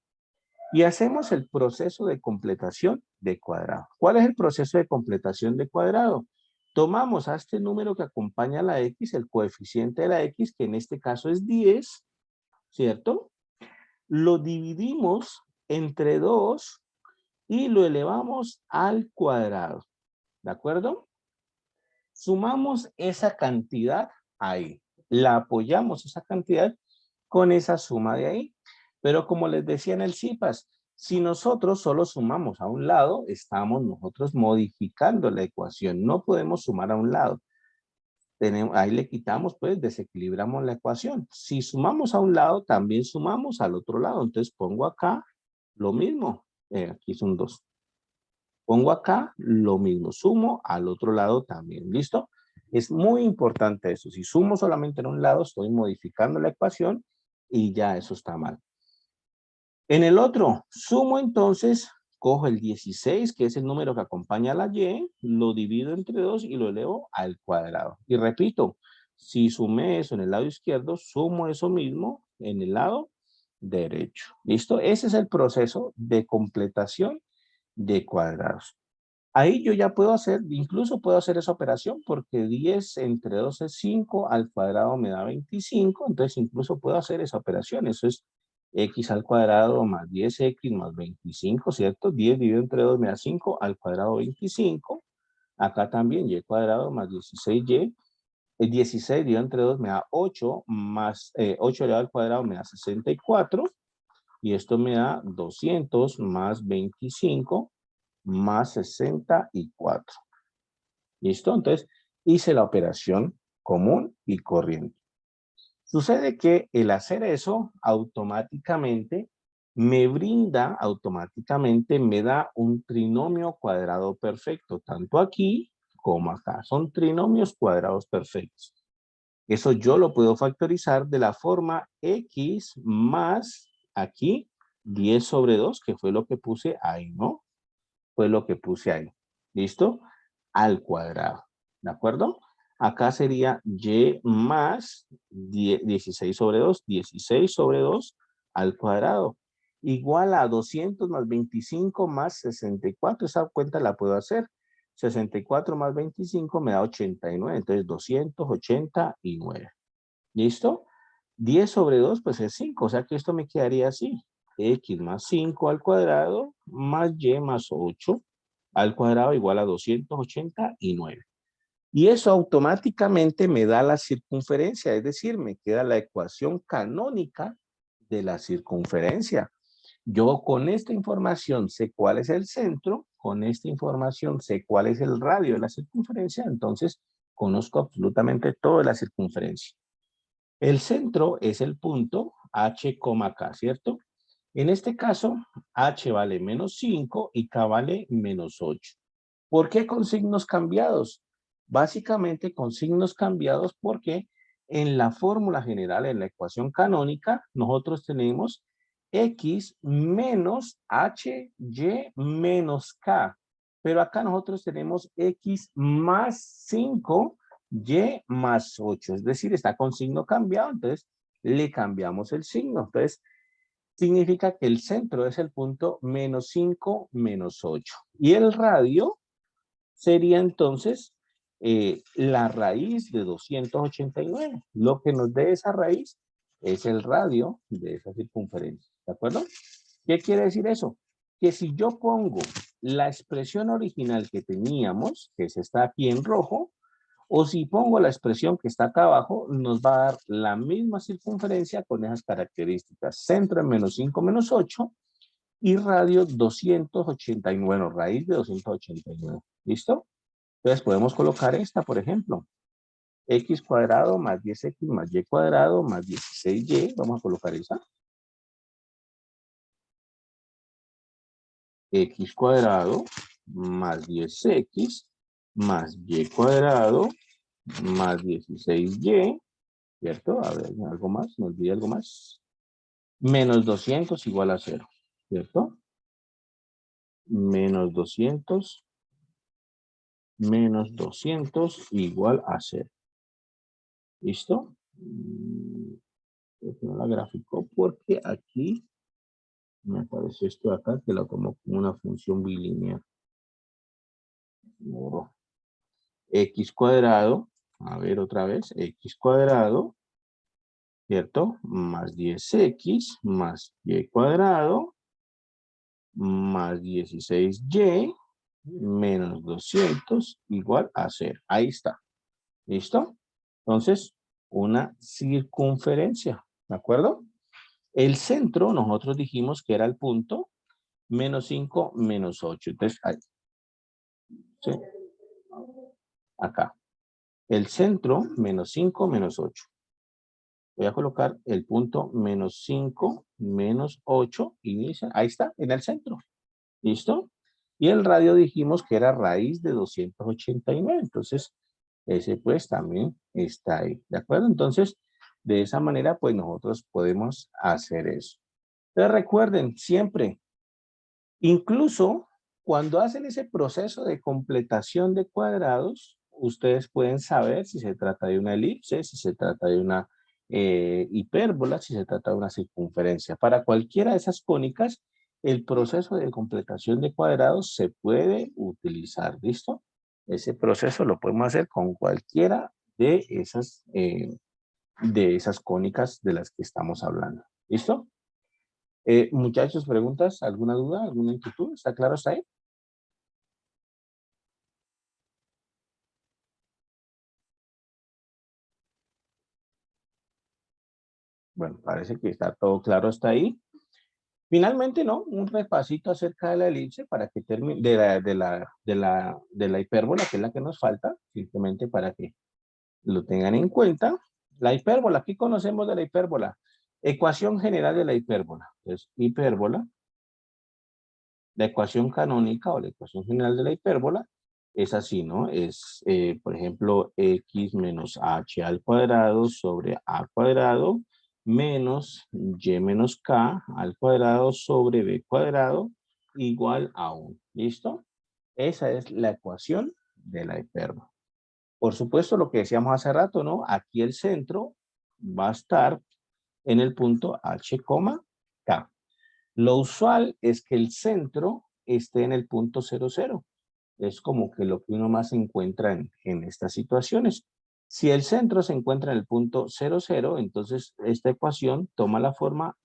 Y hacemos el proceso de completación de cuadrado. ¿Cuál es el proceso de completación de cuadrado? Tomamos a este número que acompaña a la x, el coeficiente de la x, que en este caso es 10, ¿cierto? Lo dividimos entre 2 y lo elevamos al cuadrado, ¿de acuerdo? Sumamos esa cantidad ahí. La apoyamos esa cantidad con esa suma de ahí. Pero como les decía en el CIPAS, si nosotros solo sumamos a un lado, estamos nosotros modificando la ecuación. No podemos sumar a un lado. Ahí le quitamos, pues, desequilibramos la ecuación. Si sumamos a un lado, también sumamos al otro lado. Entonces pongo acá lo mismo. Aquí son 2. Pongo acá lo mismo. Sumo al otro lado también. ¿Listo? Es muy importante eso. Si sumo solamente en un lado, estoy modificando la ecuación y ya eso está mal. En el otro, sumo entonces, cojo el 16, que es el número que acompaña a la y, lo divido entre 2 y lo elevo al cuadrado. Y repito, si sumé eso en el lado izquierdo, sumo eso mismo en el lado derecho. ¿Listo? Ese es el proceso de completación de cuadrados. Ahí yo ya puedo hacer, incluso puedo hacer esa operación porque 10 entre 2 es 5, al cuadrado me da 25, entonces incluso puedo hacer esa operación. Eso es x al cuadrado más 10x más 25, ¿cierto? 10 dividido entre 2 me da 5, al cuadrado 25. Acá también y cuadrado más 16y. El 16 dividido entre 2 me da 8, más 8 elevado al cuadrado me da 64. Y esto me da 200 más 25 más 64. ¿Listo? Entonces, hice la operación común y corriente. Sucede que el hacer eso automáticamente me brinda, me da un trinomio cuadrado perfecto, tanto aquí como acá. Son trinomios cuadrados perfectos. Eso yo lo puedo factorizar de la forma x más aquí 10 sobre 2, que fue lo que puse ahí, ¿no? Fue lo que puse ahí. ¿Listo? Al cuadrado. ¿De acuerdo? Acá sería y más 16 sobre 2, 16 sobre 2 al cuadrado. Igual a 200 más 25 más 64. Esa cuenta la puedo hacer. 64 más 25 me da 89. Entonces 289. ¿Listo? 10 sobre 2 pues es 5. O sea que esto me quedaría así. X más 5 al cuadrado más y más 8 al cuadrado igual a 289. Y eso automáticamente me da la circunferencia, es decir, me queda la ecuación canónica de la circunferencia. Yo con esta información sé cuál es el centro, con esta información sé cuál es el radio de la circunferencia, entonces conozco absolutamente toda la circunferencia. El centro es el punto H, K, ¿cierto? En este caso, H vale menos 5 y K vale menos 8. ¿Por qué con signos cambiados? Básicamente con signos cambiados porque en la fórmula general, en la ecuación canónica, nosotros tenemos X menos HY menos K. Pero acá nosotros tenemos X más 5, Y más 8. Es decir, está con signo cambiado, entonces le cambiamos el signo. Entonces, significa que el centro es el punto menos 5, menos 8. Y el radio sería entonces la raíz de 289. Lo que nos dé esa raíz es el radio de esa circunferencia. ¿De acuerdo? ¿Qué quiere decir eso? Que si yo pongo la expresión original que teníamos, que se está aquí en rojo, o si pongo la expresión que está acá abajo, nos va a dar la misma circunferencia con esas características. Centro en menos 5 menos 8 y radio 289, raíz de 289. ¿Listo? Entonces podemos colocar esta, por ejemplo. X cuadrado más 10x más y cuadrado más 16y. Vamos a colocar esa. X cuadrado más 10x más y cuadrado más 16y. ¿Cierto? A ver, algo más. Me olvidé algo más. Menos 200 igual a 0. ¿Cierto? Menos 200 igual a 0. ¿Listo? No la gráfico porque aquí me aparece esto de acá que lo tomo como una función bilineal. No. X cuadrado, a ver otra vez, X cuadrado, ¿cierto? Más 10x más y cuadrado más 16y menos 200 igual a 0. Ahí está. ¿Listo? Entonces, una circunferencia. ¿De acuerdo? El centro, nosotros dijimos que era el punto menos 5, menos 8. Entonces, ahí. ¿Sí? Acá. El centro, menos 5, menos 8. Voy a colocar el punto menos 5, menos 8. Inicia. Ahí está, en el centro. ¿Listo? Y el radio dijimos que era raíz de 289. Entonces, ese pues también está ahí. ¿De acuerdo? Entonces, de esa manera, pues nosotros podemos hacer eso. Entonces, recuerden siempre, incluso cuando hacen ese proceso de completación de cuadrados, ustedes pueden saber si se trata de una elipse, si se trata de una hipérbola, si se trata de una circunferencia. Para cualquiera de esas cónicas, el proceso de completación de cuadrados se puede utilizar, ¿listo? Ese proceso lo podemos hacer con cualquiera de esas cónicas de las que estamos hablando, ¿listo? Muchachos, preguntas, ¿alguna duda, alguna inquietud? ¿Está claro hasta ahí? Bueno, parece que está todo claro hasta ahí. Finalmente, ¿no? Un repasito acerca de la elipse para que termine, de la hipérbola, que es la que nos falta, simplemente para que lo tengan en cuenta. La hipérbola, ¿qué conocemos de la hipérbola? Ecuación general de la hipérbola. Entonces, hipérbola, la ecuación canónica o la ecuación general de la hipérbola es así, ¿no? Es, por ejemplo, x menos h al cuadrado sobre a cuadrado menos y menos k al cuadrado sobre b cuadrado igual a 1. ¿Listo? Esa es la ecuación de la hipérbola. Por supuesto, lo que decíamos hace rato, ¿no? Aquí el centro va a estar en el punto h, k. Lo usual es que el centro esté en el punto 0, 0. Es como que lo que uno más encuentra en estas situaciones. Si el centro se encuentra en el punto 0, 0, entonces esta ecuación toma la forma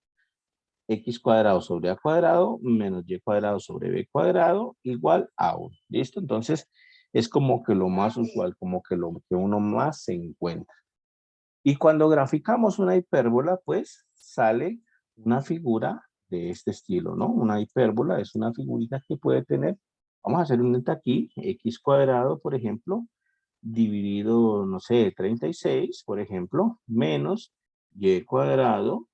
x cuadrado sobre a cuadrado menos y cuadrado sobre b cuadrado igual a 1. ¿Listo? Entonces es como que lo más usual, como que lo que uno más se encuentra. Y cuando graficamos una hipérbola, pues sale una figura de este estilo, ¿no? Una hipérbola es una figurita que puede tener, vamos a hacer un neta aquí, x cuadrado, por ejemplo, dividido, no sé, 36, por ejemplo, menos y cuadrado,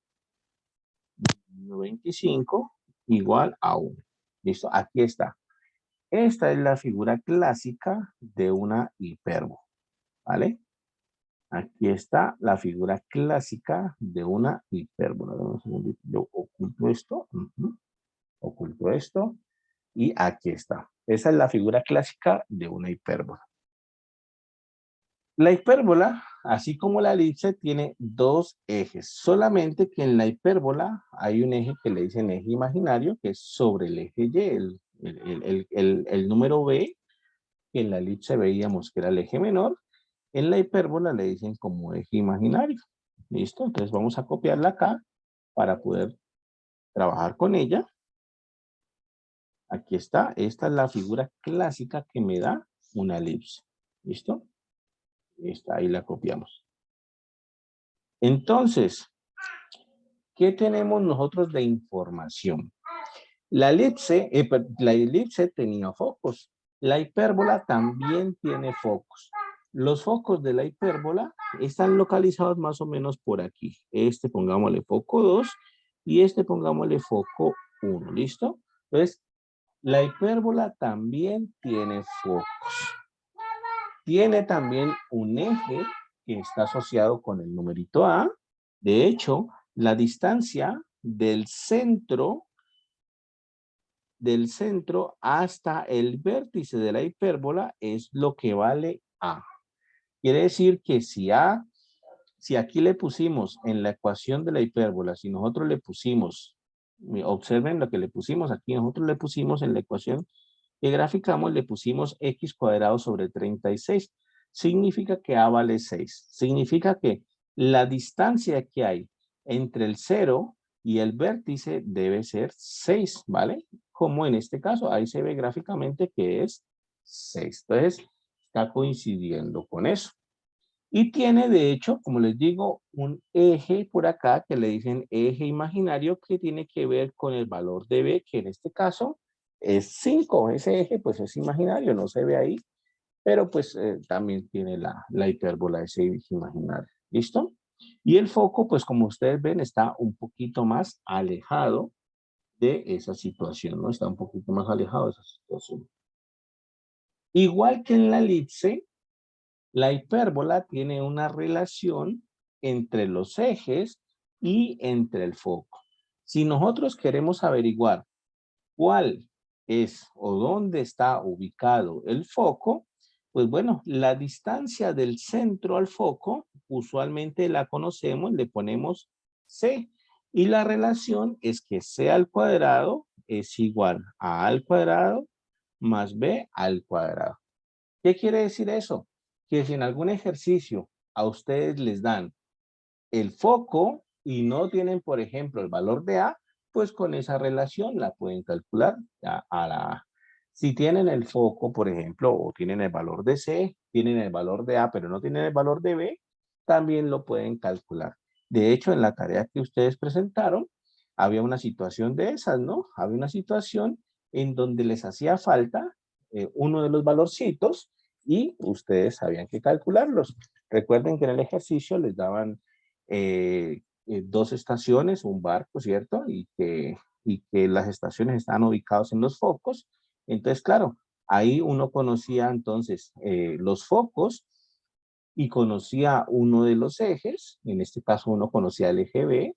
25, igual a 1. ¿Listo? Aquí está. Esta es la figura clásica de una hipérbola, ¿vale? Aquí está la figura clásica de una hipérbola. Dame un segundito, yo oculto esto. Oculto esto. Y aquí está. Esa es la figura clásica de una hipérbola. La hipérbola, así como la elipse, tiene dos ejes. Solamente que en la hipérbola hay un eje que le dicen eje imaginario, que es sobre el eje Y. El número B, que en la elipse veíamos que era el eje menor. En la hipérbola le dicen como eje imaginario. ¿Listo? Entonces vamos a copiarla acá para poder trabajar con ella. Aquí está. Esta es la figura clásica que me da una elipse. ¿Listo? Esta, ahí la copiamos. Entonces, ¿qué tenemos nosotros de información? La elipse tenía focos. La hipérbola también tiene focos. Los focos de la hipérbola están localizados más o menos por aquí. Este pongámosle foco 2 y este pongámosle foco 1. ¿Listo? Entonces, la hipérbola también tiene focos. Tiene también un eje que está asociado con el numerito A. De hecho, la distancia del centro hasta el vértice de la hipérbola es lo que vale A. Quiere decir que si aquí le pusimos en la ecuación de la hipérbola, si nosotros le pusimos, observen lo que le pusimos aquí, nosotros le pusimos en la ecuación que graficamos, le pusimos x cuadrado sobre 36. Significa que A vale 6. Significa que la distancia que hay entre el 0 y el vértice debe ser 6, ¿vale? Como en este caso, ahí se ve gráficamente que es 6. Entonces, está coincidiendo con eso. Y tiene, de hecho, como les digo, un eje por acá que le dicen eje imaginario que tiene que ver con el valor de B, que en este caso es 5. Ese eje pues es imaginario, no se ve ahí, pero pues también tiene la hipérbola ese eje imaginario. ¿Listo? Y el foco, pues como ustedes ven, está un poquito más alejado de esa situación, ¿no? Está un poquito más alejado de esa situación. Igual que en la elipse, la hipérbola tiene una relación entre los ejes y entre el foco. Si nosotros queremos averiguar cuál es o dónde está ubicado el foco, pues bueno, la distancia del centro al foco, usualmente la conocemos, le ponemos C. Y la relación es que C al cuadrado es igual a A al cuadrado más B al cuadrado. ¿Qué quiere decir eso? Que si en algún ejercicio a ustedes les dan el foco y no tienen, por ejemplo, el valor de A, pues con esa relación la pueden calcular a la A. Si tienen el foco, por ejemplo, o tienen el valor de C, tienen el valor de A, pero no tienen el valor de B, también lo pueden calcular. De hecho, en la tarea que ustedes presentaron, había una situación de esas, ¿no? Había una situación en donde les hacía falta uno de los valorcitos y ustedes sabían que calcularlos. Recuerden que en el ejercicio les daban 2 estaciones, un barco, ¿cierto? Y que las estaciones están ubicadas en los focos. Entonces, claro, ahí uno conocía entonces los focos y conocía uno de los ejes. En este caso uno conocía el eje B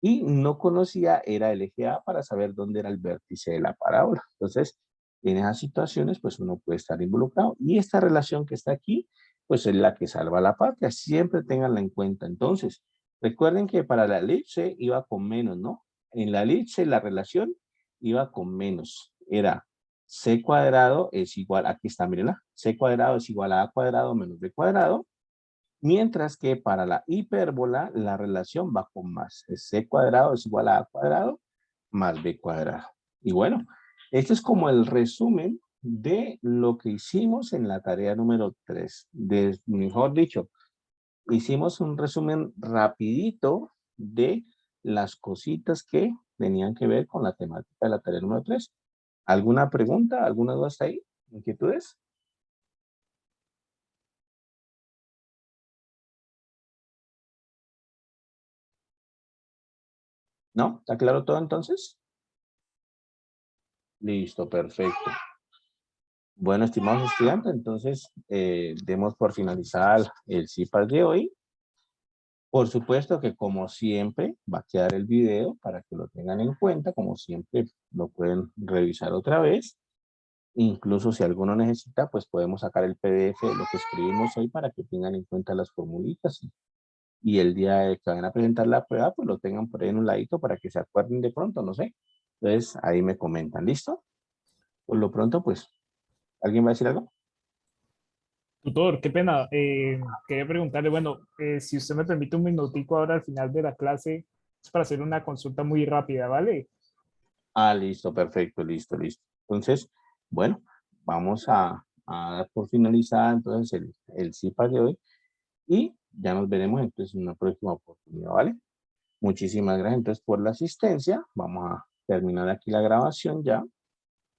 y no conocía era el eje A para saber dónde era el vértice de la parábola. Entonces, en esas situaciones, pues uno puede estar involucrado. Y esta relación que está aquí, pues es la que salva la patria. Siempre ténganla en cuenta. Entonces, recuerden que para la elipse iba con menos, ¿no? En la elipse la relación iba con menos. Era C cuadrado es igual, aquí está, mírenla. C cuadrado es igual a A cuadrado menos B cuadrado. Mientras que para la hipérbola la relación va con más. C cuadrado es igual a A cuadrado más B cuadrado. Y bueno, este es como el resumen de lo que hicimos en la tarea número 3. Mejor dicho, hicimos un resumen rapidito de las cositas que tenían que ver con la temática de la tarea número 3. ¿Alguna pregunta? ¿Alguna duda hasta ahí? ¿Inquietudes? ¿No? ¿Está claro todo entonces? Listo, perfecto. Bueno, estimados estudiantes, entonces demos por finalizar el CIPAS de hoy. Por supuesto que como siempre va a quedar el video para que lo tengan en cuenta. Como siempre lo pueden revisar otra vez. Incluso si alguno necesita, pues podemos sacar el PDF de lo que escribimos hoy para que tengan en cuenta las formulitas. Y el día de que vayan a presentar la prueba, pues lo tengan por ahí en un ladito para que se acuerden de pronto, no sé. Entonces ahí me comentan, ¿listo? Por lo pronto, pues, ¿alguien va a decir algo? Tutor, qué pena. Quería preguntarle, bueno, si usted me permite un minutico ahora al final de la clase, es para hacer una consulta muy rápida, ¿vale? Ah, listo, perfecto, listo. Entonces, bueno, vamos a dar por finalizada entonces el CIPAS de hoy y ya nos veremos entonces en una próxima oportunidad, ¿vale? Muchísimas gracias entonces por la asistencia. Vamos a terminar aquí la grabación ya.